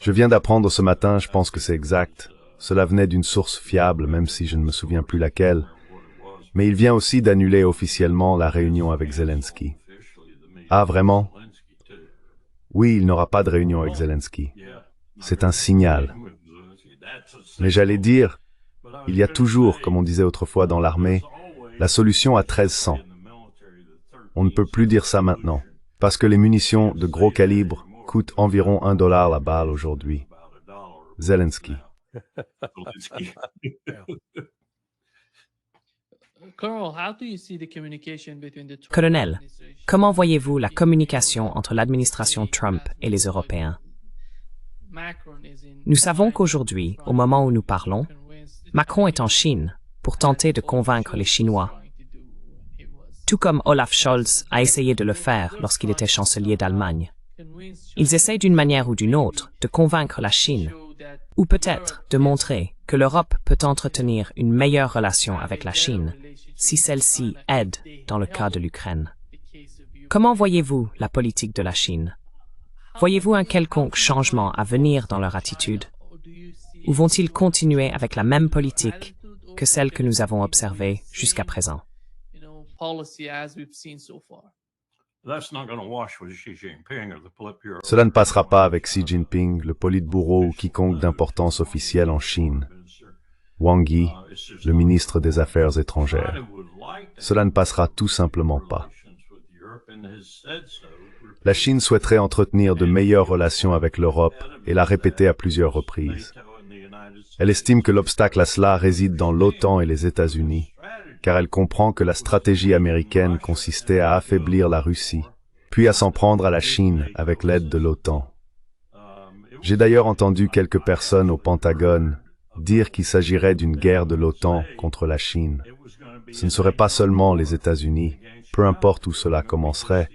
Je viens d'apprendre ce matin, je pense que c'est exact. Cela venait d'une source fiable, même si je ne me souviens plus laquelle. Mais il vient aussi d'annuler officiellement la réunion avec Zelensky. Ah, vraiment? Oui, il n'aura pas de réunion avec Zelensky. C'est un signal. Mais j'allais dire, il y a toujours, comme on disait autrefois dans l'armée, la solution à 1300. On ne peut plus dire ça maintenant, parce que les munitions de gros calibre coûtent environ $1 la balle aujourd'hui. Zelensky. Colonel, comment voyez-vous la communication entre l'administration Trump et les Européens? Nous savons qu'aujourd'hui, au moment où nous parlons, Macron est en Chine pour tenter de convaincre les Chinois, tout comme Olaf Scholz a essayé de le faire lorsqu'il était chancelier d'Allemagne. Ils essayent d'une manière ou d'une autre de convaincre la Chine, ou peut-être de montrer que l'Europe peut entretenir une meilleure relation avec la Chine si celle-ci aide dans le cas de l'Ukraine. Comment voyez-vous la politique de la Chine? Voyez-vous un quelconque changement à venir dans leur attitude? Ou vont-ils continuer avec la même politique que celle que nous avons observée jusqu'à présent? Cela ne passera pas avec Xi Jinping, le politburo ou quiconque d'importance officielle en Chine. Wang Yi, le ministre des Affaires étrangères. Cela ne passera tout simplement pas. La Chine souhaiterait entretenir de meilleures relations avec l'Europe et l'a répété à plusieurs reprises. Elle estime que l'obstacle à cela réside dans l'OTAN et les États-Unis, car elle comprend que la stratégie américaine consistait à affaiblir la Russie, puis à s'en prendre à la Chine avec l'aide de l'OTAN. J'ai d'ailleurs entendu quelques personnes au Pentagone dire qu'il s'agirait d'une guerre de l'OTAN contre la Chine. Ce ne serait pas seulement les États-Unis, peu importe où cela commencerait,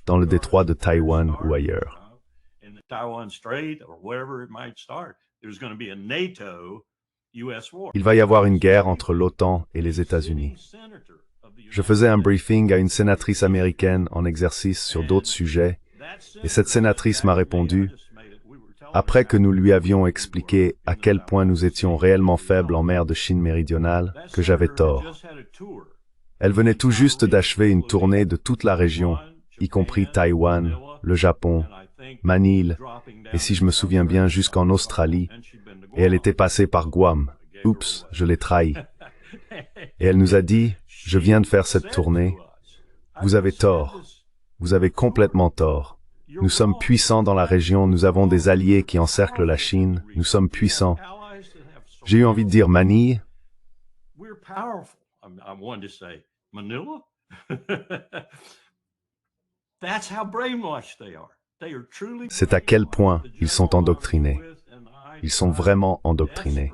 dans le détroit de Taïwan ou ailleurs. Il va y avoir une guerre entre l'OTAN et les États-Unis. Je faisais un briefing à une sénatrice américaine en exercice sur d'autres sujets, et cette sénatrice m'a répondu, après que nous lui avions expliqué à quel point nous étions réellement faibles en mer de Chine méridionale, que j'avais tort. Elle venait tout juste d'achever une tournée de toute la région, y compris Taïwan, le Japon, Manille, et si je me souviens bien jusqu'en Australie, et elle était passée par Guam. Oups, je l'ai trahi. Et elle nous a dit, je viens de faire cette tournée. Vous avez tort. Vous avez complètement tort. Nous sommes puissants dans la région, nous avons des alliés qui encerclent la Chine, nous sommes puissants. J'ai eu envie de dire Manille. C'est à quel point ils sont endoctrinés. Ils sont vraiment endoctrinés.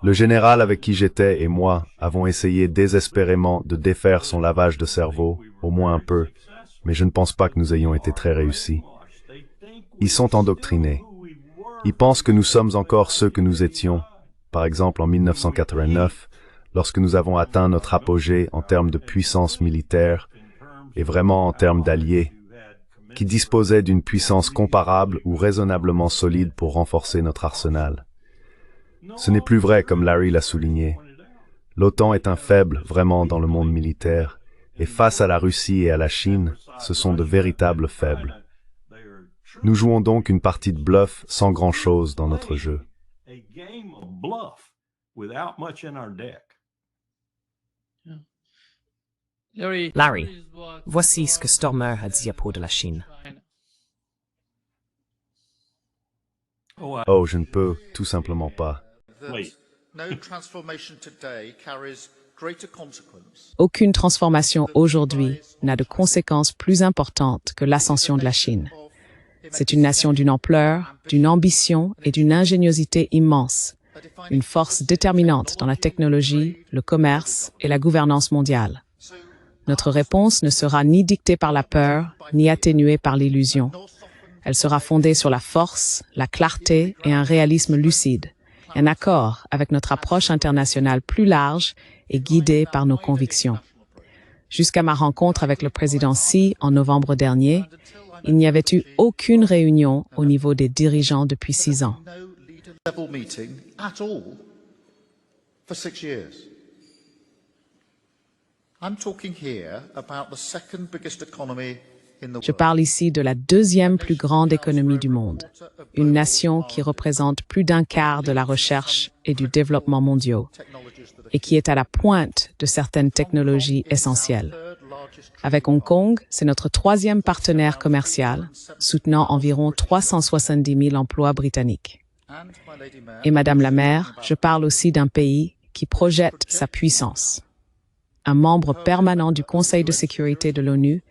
Le général avec qui j'étais et moi avons essayé désespérément de défaire son lavage de cerveau, au moins un peu, mais je ne pense pas que nous ayons été très réussis. Ils sont endoctrinés. Ils pensent que nous sommes encore ceux que nous étions, par exemple en 1989, lorsque nous avons atteint notre apogée en termes de puissance militaire et vraiment en termes d'alliés, qui disposaient d'une puissance comparable ou raisonnablement solide pour renforcer notre arsenal. Ce n'est plus vrai, comme Larry l'a souligné. L'OTAN est un faible, vraiment, dans le monde militaire, et face à la Russie et à la Chine, ce sont de véritables faibles. Nous jouons donc une partie de bluff sans grand-chose dans notre jeu. Larry, voici ce que Stormer a dit à propos de la Chine. Oh, je ne peux tout simplement pas. Aucune transformation aujourd'hui n'a de conséquences plus importantes que l'ascension de la Chine. C'est une nation d'une ampleur, d'une ambition et d'une ingéniosité immense, une force déterminante dans la technologie, le commerce et la gouvernance mondiale. Notre réponse ne sera ni dictée par la peur, ni atténuée par l'illusion. Elle sera fondée sur la force, la clarté et un réalisme lucide, en accord avec notre approche internationale plus large et guidée par nos convictions. Jusqu'à ma rencontre avec le président Xi en novembre dernier, il n'y avait eu aucune réunion au niveau des dirigeants depuis 6 ans. No leader-level meeting at all for 6 years. I'm talking here about the second biggest economy in the Je world. parle ici de la deuxième plus grande économie du monde, une nation qui représente plus d'un quart de la recherche et du développement mondiaux et qui est à la pointe de certaines technologies essentielles. Avec Hong Kong, c'est notre troisième partenaire commercial, soutenant environ 370 000 emplois britanniques. Et Madame la maire, je parle aussi d'un pays qui projette sa puissance. Un membre permanent du Conseil de sécurité de l'ONU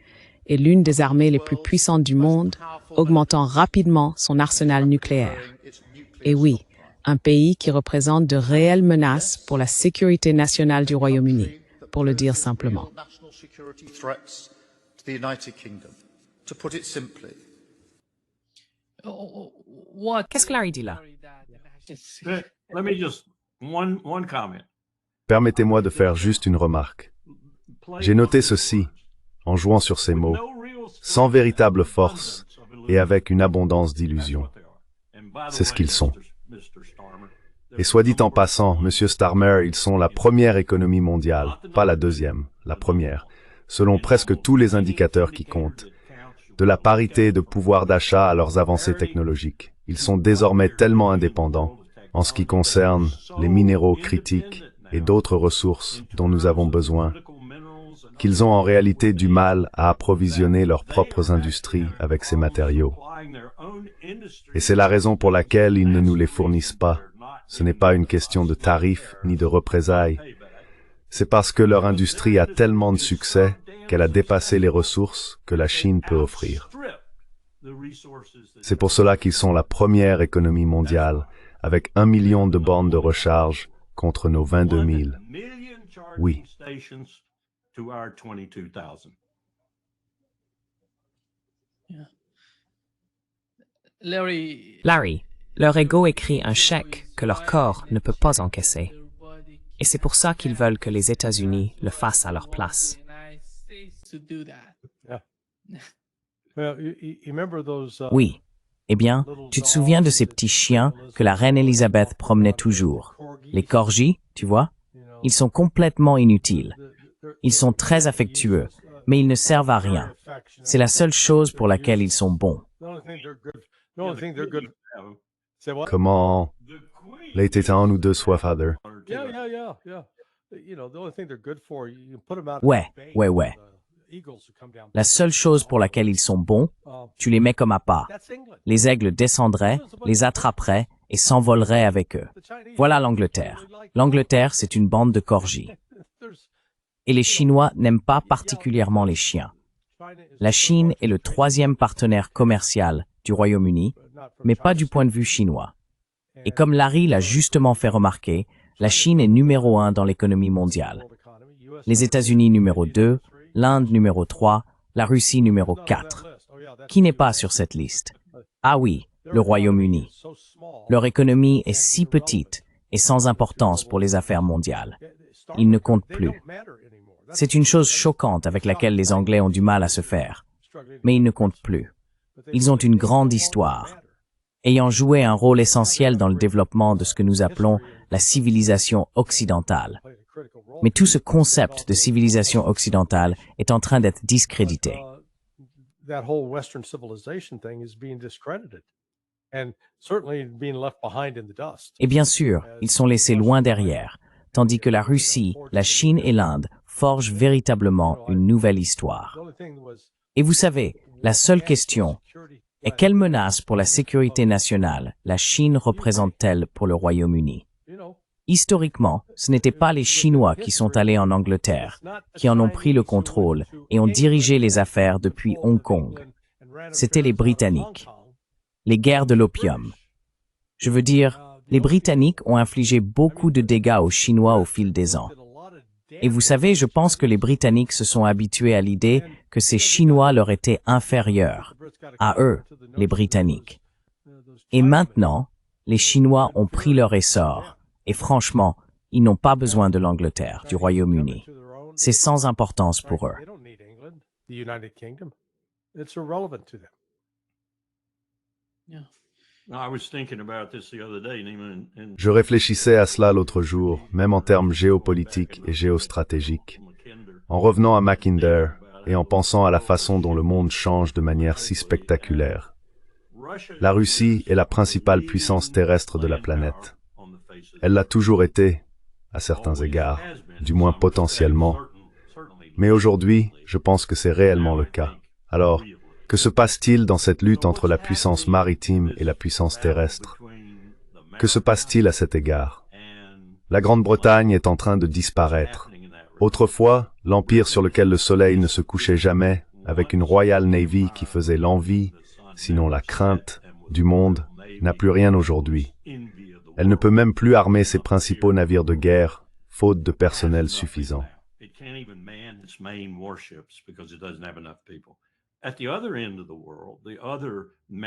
et l'une des armées les plus puissantes du monde, augmentant rapidement son arsenal nucléaire. Et oui, un pays qui représente de réelles menaces pour la sécurité nationale du Royaume-Uni, pour le dire simplement. Qu'est-ce que Larry dit là? Let me just one comment. Permettez-moi de faire juste une remarque. J'ai noté ceci, en jouant sur ces mots, sans véritable force et avec une abondance d'illusions. C'est ce qu'ils sont. Et soit dit en passant, Monsieur Starmer, ils sont la première économie mondiale, pas la deuxième, la première, selon presque tous les indicateurs qui comptent, de la parité de pouvoir d'achat à leurs avancées technologiques. Ils sont désormais tellement indépendants en ce qui concerne les minéraux critiques et d'autres ressources dont nous avons besoin, qu'ils ont en réalité du mal à approvisionner leurs propres industries avec ces matériaux. Et c'est la raison pour laquelle ils ne nous les fournissent pas. Ce n'est pas une question de tarifs ni de représailles. C'est parce que leur industrie a tellement de succès qu'elle a dépassé les ressources que la Chine peut offrir. C'est pour cela qu'ils sont la première économie mondiale, avec 1 million de bornes de recharge contre nos 22 000. Oui. Larry, leur ego écrit un chèque que leur corps ne peut pas encaisser. Et c'est pour ça qu'ils veulent que les États-Unis le fassent à leur place. Oui. Eh bien, tu te souviens de ces petits chiens que la reine Elisabeth promenait toujours? Les corgis, tu vois? Ils sont complètement inutiles. Ils sont très affectueux, mais ils ne servent à rien. C'est la seule chose pour laquelle ils sont bons. Comment l'était un ou deux soit, Father? Ouais. La seule chose pour laquelle ils sont bons, tu les mets comme appât. Les aigles descendraient, les attraperaient et s'envoleraient avec eux. Voilà l'Angleterre. L'Angleterre, c'est une bande de corgis. Et les Chinois n'aiment pas particulièrement les chiens. La Chine est le troisième partenaire commercial du Royaume-Uni, mais pas du point de vue chinois. Et comme Larry l'a justement fait remarquer, la Chine est numéro 1 dans l'économie mondiale. Les États-Unis numéro 2, l'Inde numéro 3, la Russie numéro 4. Qui n'est pas sur cette liste? Ah oui, le Royaume-Uni. Leur économie est si petite et sans importance pour les affaires mondiales. Ils ne comptent plus. C'est une chose choquante avec laquelle les Anglais ont du mal à se faire. Mais ils ne comptent plus. Ils ont une grande histoire, ayant joué un rôle essentiel dans le développement de ce que nous appelons la civilisation occidentale. Mais tout ce concept de civilisation occidentale est en train d'être discrédité. Et bien sûr, ils sont laissés loin derrière, tandis que la Russie, la Chine et l'Inde forgent véritablement une nouvelle histoire. Et vous savez, la seule question est quelle menace pour la sécurité nationale la Chine représente-t-elle pour le Royaume-Uni? Historiquement, ce n'étaient pas les Chinois qui sont allés en Angleterre, qui en ont pris le contrôle et ont dirigé les affaires depuis Hong Kong. C'étaient les Britanniques. Les guerres de l'opium. Je veux dire, les Britanniques ont infligé beaucoup de dégâts aux Chinois au fil des ans. Et vous savez, je pense que les Britanniques se sont habitués à l'idée que ces Chinois leur étaient inférieurs, à eux, les Britanniques. Et maintenant, les Chinois ont pris leur essor. Et franchement, ils n'ont pas besoin de l'Angleterre, du Royaume-Uni. C'est sans importance pour eux. I was thinking about this the other day, Neiman, and Je réfléchissais à cela l'autre jour, même en termes géopolitiques et géostratégiques, en revenant à Mackinder et en pensant à la façon dont le monde change de manière si spectaculaire. La Russie est la principale puissance terrestre de la planète. Elle l'a toujours été, à certains égards, du moins potentiellement. Mais aujourd'hui, je pense que c'est réellement le cas. Alors, que se passe-t-il dans cette lutte entre la puissance maritime et la puissance terrestre? Que se passe-t-il à cet égard? La Grande-Bretagne est en train de disparaître. Autrefois, l'empire sur lequel le soleil ne se couchait jamais, avec une Royal Navy qui faisait l'envie, sinon la crainte, du monde, n'a plus rien aujourd'hui. Elle ne peut même plus armer ses principaux navires de guerre, faute de personnel suffisant.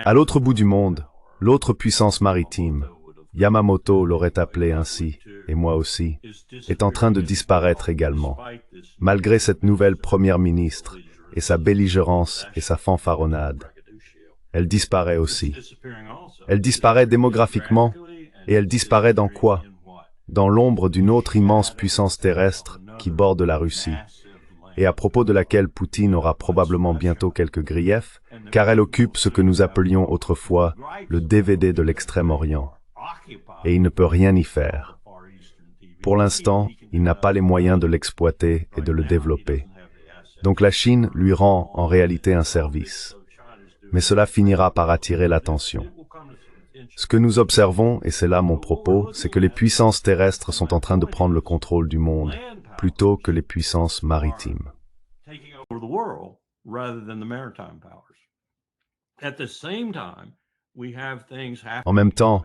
À l'autre bout du monde, l'autre puissance maritime, Yamamoto l'aurait appelé ainsi, et moi aussi, est en train de disparaître également. Malgré cette nouvelle première ministre, et sa belligérance et sa fanfaronnade, elle disparaît aussi. Elle disparaît démographiquement, et elle disparaît dans quoi? Dans l'ombre d'une autre immense puissance terrestre qui borde la Russie, et à propos de laquelle Poutine aura probablement bientôt quelques griefs, car elle occupe ce que nous appelions autrefois le DVD de l'Extrême-Orient. Et il ne peut rien y faire. Pour l'instant, il n'a pas les moyens de l'exploiter et de le développer. Donc la Chine lui rend en réalité un service. Mais cela finira par attirer l'attention. Ce que nous observons, et c'est là mon propos, c'est que les puissances terrestres sont en train de prendre le contrôle du monde, plutôt que les puissances maritimes. En même temps,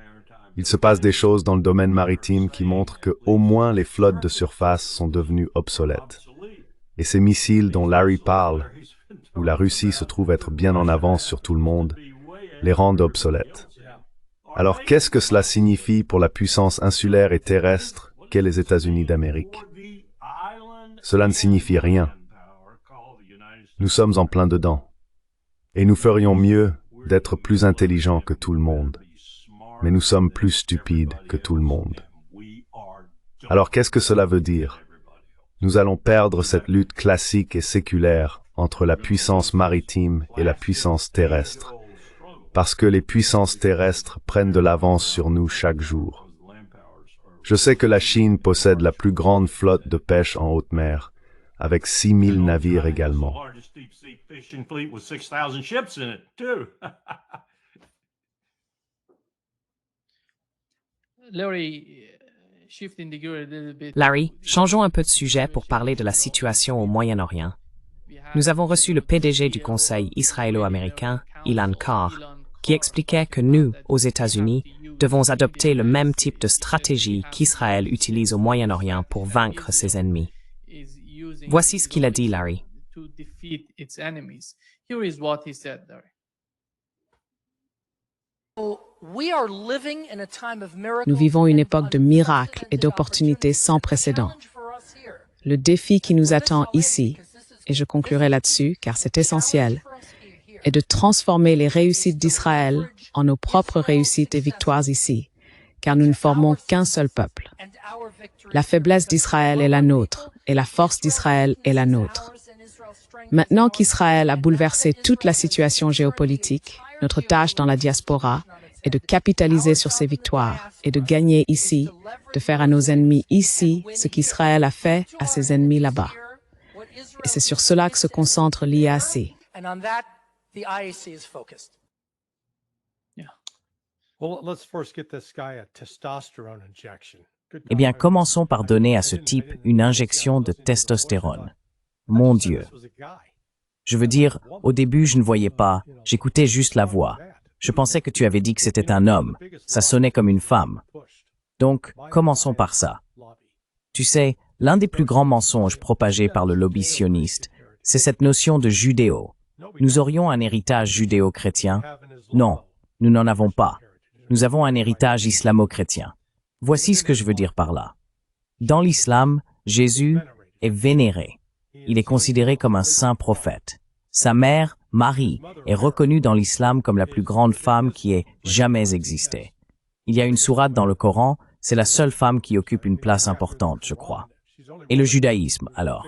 il se passe des choses dans le domaine maritime qui montrent que au moins les flottes de surface sont devenues obsolètes. Et ces missiles dont Larry parle, où la Russie se trouve être bien en avance sur tout le monde, les rendent obsolètes. Alors qu'est-ce que cela signifie pour la puissance insulaire et terrestre qu'est les États-Unis d'Amérique? Cela ne signifie rien. Nous sommes en plein dedans. Et nous ferions mieux d'être plus intelligents que tout le monde. Mais nous sommes plus stupides que tout le monde. Alors qu'est-ce que cela veut dire? Nous allons perdre cette lutte classique et séculaire entre la puissance maritime et la puissance terrestre, parce que les puissances terrestres prennent de l'avance sur nous chaque jour. Je sais que la Chine possède la plus grande flotte de pêche en haute mer, avec 6000 navires également. Larry, changeons un peu de sujet pour parler de la situation au Moyen-Orient. Nous avons reçu le PDG du Conseil israélo-américain, Ilan Carr, qui expliquait que nous, aux États-Unis, devons adopter le même type de stratégie qu'Israël utilise au Moyen-Orient pour vaincre ses ennemis. Voici ce qu'il a dit, Larry. Nous vivons une époque de miracles et d'opportunités sans précédent. Le défi qui nous attend ici, et je conclurai là-dessus car c'est essentiel, est de transformer les réussites d'Israël en nos propres réussites et victoires ici, car nous ne formons qu'un seul peuple. La faiblesse d'Israël est la nôtre, et la force d'Israël est la nôtre. Maintenant qu'Israël a bouleversé toute la situation géopolitique, notre tâche dans la diaspora est de capitaliser sur ces victoires et de gagner ici, de faire à nos ennemis ici ce qu'Israël a fait à ses ennemis là-bas. Et c'est sur cela que se concentre l'IAC. Eh bien, commençons par donner à ce type une injection de testostérone. Mon Dieu. Je veux dire, au début, je ne voyais pas, j'écoutais juste la voix. Je pensais que tu avais dit que c'était un homme. Ça sonnait comme une femme. Donc, commençons par ça. Tu sais, l'un des plus grands mensonges propagés par le lobby sioniste, c'est cette notion de judéo. Nous aurions un héritage judéo-chrétien? Non, nous n'en avons pas. Nous avons un héritage islamo-chrétien. Voici ce que je veux dire par là. Dans l'islam, Jésus est vénéré. Il est considéré comme un saint prophète. Sa mère, Marie, est reconnue dans l'islam comme la plus grande femme qui ait jamais existé. Il y a une sourate dans le Coran, c'est la seule femme qui occupe une place importante, je crois. Et le judaïsme, alors?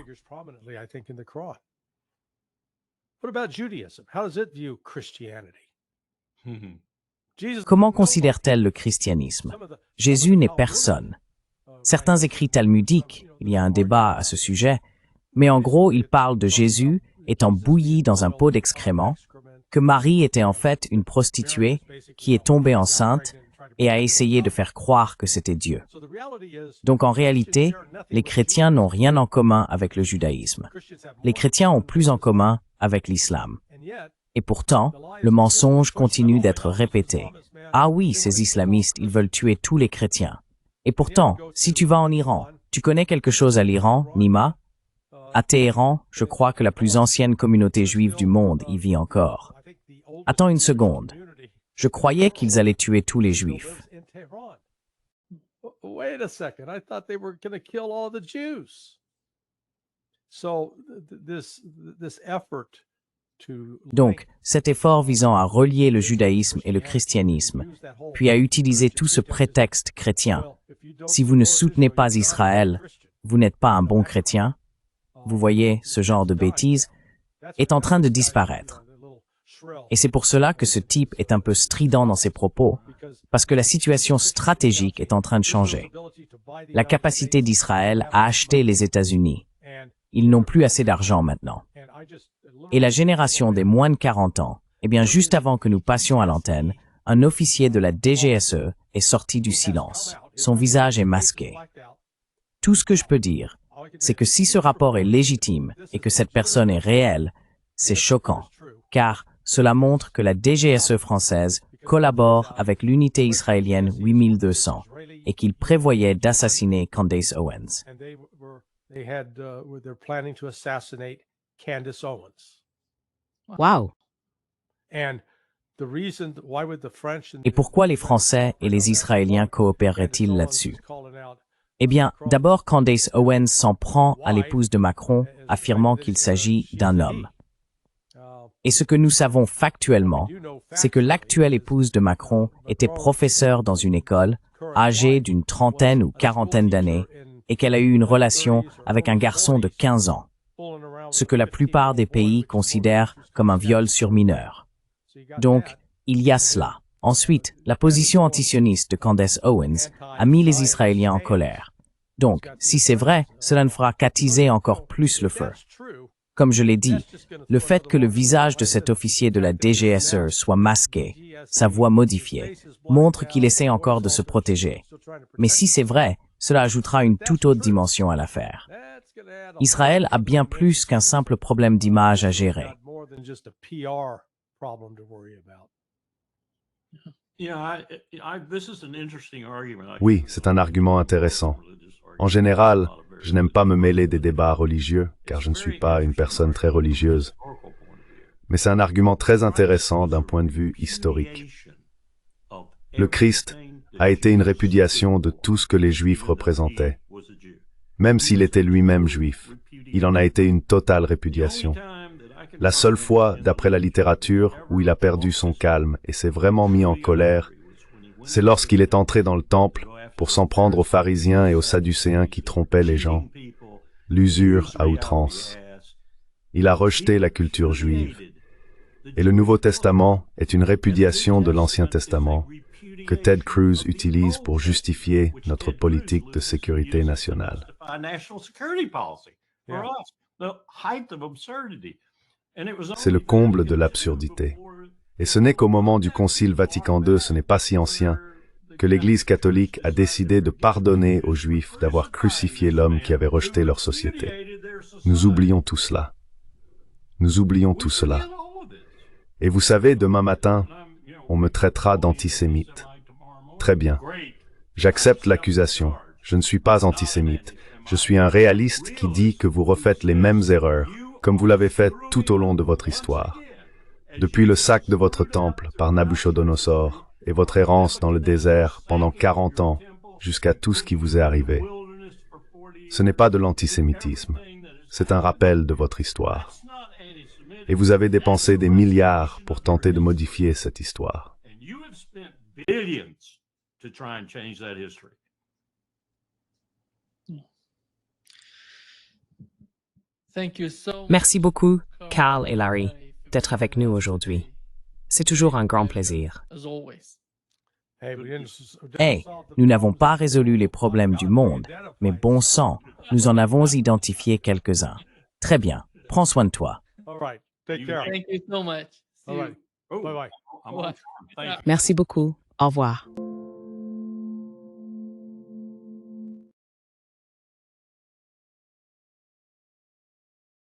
Comment considère-t-elle le christianisme? Jésus n'est personne. Certains écrits talmudiques, il y a un débat à ce sujet, mais en gros, ils parlent de Jésus étant bouilli dans un pot d'excréments, que Marie était en fait une prostituée qui est tombée enceinte et a essayé de faire croire que c'était Dieu. Donc en réalité, les chrétiens n'ont rien en commun avec le judaïsme. Les chrétiens ont plus en commun avec l'islam. Et pourtant, le mensonge continue d'être répété. Ah oui, ces islamistes, ils veulent tuer tous les chrétiens. Et pourtant, si tu vas en Iran, tu connais quelque chose à l'Iran, Nima? À Téhéran, je crois que la plus ancienne communauté juive du monde y vit encore. Attends une seconde. Je croyais qu'ils allaient tuer tous les juifs. Wait a second, I thought they were going to kill all the Jews. So this effort to Donc, cet effort visant à relier le judaïsme et le christianisme, puis à utiliser tout ce prétexte chrétien. Si vous ne soutenez pas Israël, vous n'êtes pas un bon chrétien. Vous voyez, ce genre de bêtises est en train de disparaître. Et c'est pour cela que ce type est un peu strident dans ses propos, parce que la situation stratégique est en train de changer. La capacité d'Israël à acheter les États-Unis. Ils n'ont plus assez d'argent maintenant. Et la génération des moins de 40 ans, eh bien juste avant que nous passions à l'antenne, un officier de la DGSE est sorti du silence. Son visage est masqué. Tout ce que je peux dire, c'est que si ce rapport est légitime et que cette personne est réelle, c'est choquant, car cela montre que la DGSE française collabore avec l'unité israélienne 8200 et qu'il prévoyait d'assassiner Candace Owens. Wow. Et pourquoi les Français et les Israéliens coopéreraient-ils là-dessus? Eh bien, d'abord, Candace Owens s'en prend à l'épouse de Macron, affirmant qu'il s'agit d'un homme. Et ce que nous savons factuellement, c'est que l'actuelle épouse de Macron était professeure dans une école, âgée d'une trentaine ou quarantaine d'années, et qu'elle a eu une relation avec un garçon de 15 ans, ce que la plupart des pays considèrent comme un viol sur mineur. Donc, il y a cela. Ensuite, la position antisioniste de Candace Owens a mis les Israéliens en colère. Donc, si c'est vrai, cela ne fera qu'attiser encore plus le feu. Comme je l'ai dit, le fait que le visage de cet officier de la DGSE soit masqué, sa voix modifiée, montre qu'il essaie encore de se protéger. Mais si c'est vrai, cela ajoutera une toute autre dimension à l'affaire. Israël a bien plus qu'un simple problème d'image à gérer. Oui, c'est un argument intéressant. En général, je n'aime pas me mêler des débats religieux, car je ne suis pas une personne très religieuse. Mais c'est un argument très intéressant d'un point de vue historique. Le Christ a été une répudiation de tout ce que les Juifs représentaient. Même s'il était lui-même juif, il en a été une totale répudiation. La seule fois, d'après la littérature, où il a perdu son calme et s'est vraiment mis en colère, c'est lorsqu'il est entré dans le temple pour s'en prendre aux pharisiens et aux sadducéens qui trompaient les gens. L'usure à outrance. Il a rejeté la culture juive. Et le Nouveau Testament est une répudiation de l'Ancien Testament que Ted Cruz utilise pour justifier notre politique de sécurité nationale. C'est le comble de l'absurdité. Et ce n'est qu'au moment du Concile Vatican II, ce n'est pas si ancien, que l'Église catholique a décidé de pardonner aux Juifs d'avoir crucifié l'homme qui avait rejeté leur société. Nous oublions tout cela. Nous oublions tout cela. Et vous savez, demain matin, on me traitera d'antisémite. Très bien. J'accepte l'accusation. Je ne suis pas antisémite. Je suis un réaliste qui dit que vous refaites les mêmes erreurs, comme vous l'avez fait tout au long de votre histoire. Depuis le sac de votre temple par Nabuchodonosor et votre errance dans le désert pendant 40 ans, jusqu'à tout ce qui vous est arrivé. Ce n'est pas de l'antisémitisme. C'est un rappel de votre histoire. et vous avez dépensé des milliards pour tenter de modifier cette histoire. And you have spent billions to try and change that history. Thank you so much, Merci beaucoup, Carl et Larry, d'être avec nous aujourd'hui. C'est toujours un grand plaisir. as always. Hey, nous n'avons pas résolu les problèmes du monde, mais bon sang, nous en avons identifié quelques-uns. Très bien, prends soin de toi. All right. Take care. Thank you so much. See All you. right. Bye-bye. I'm on. Thank you. Merci beaucoup. Au revoir.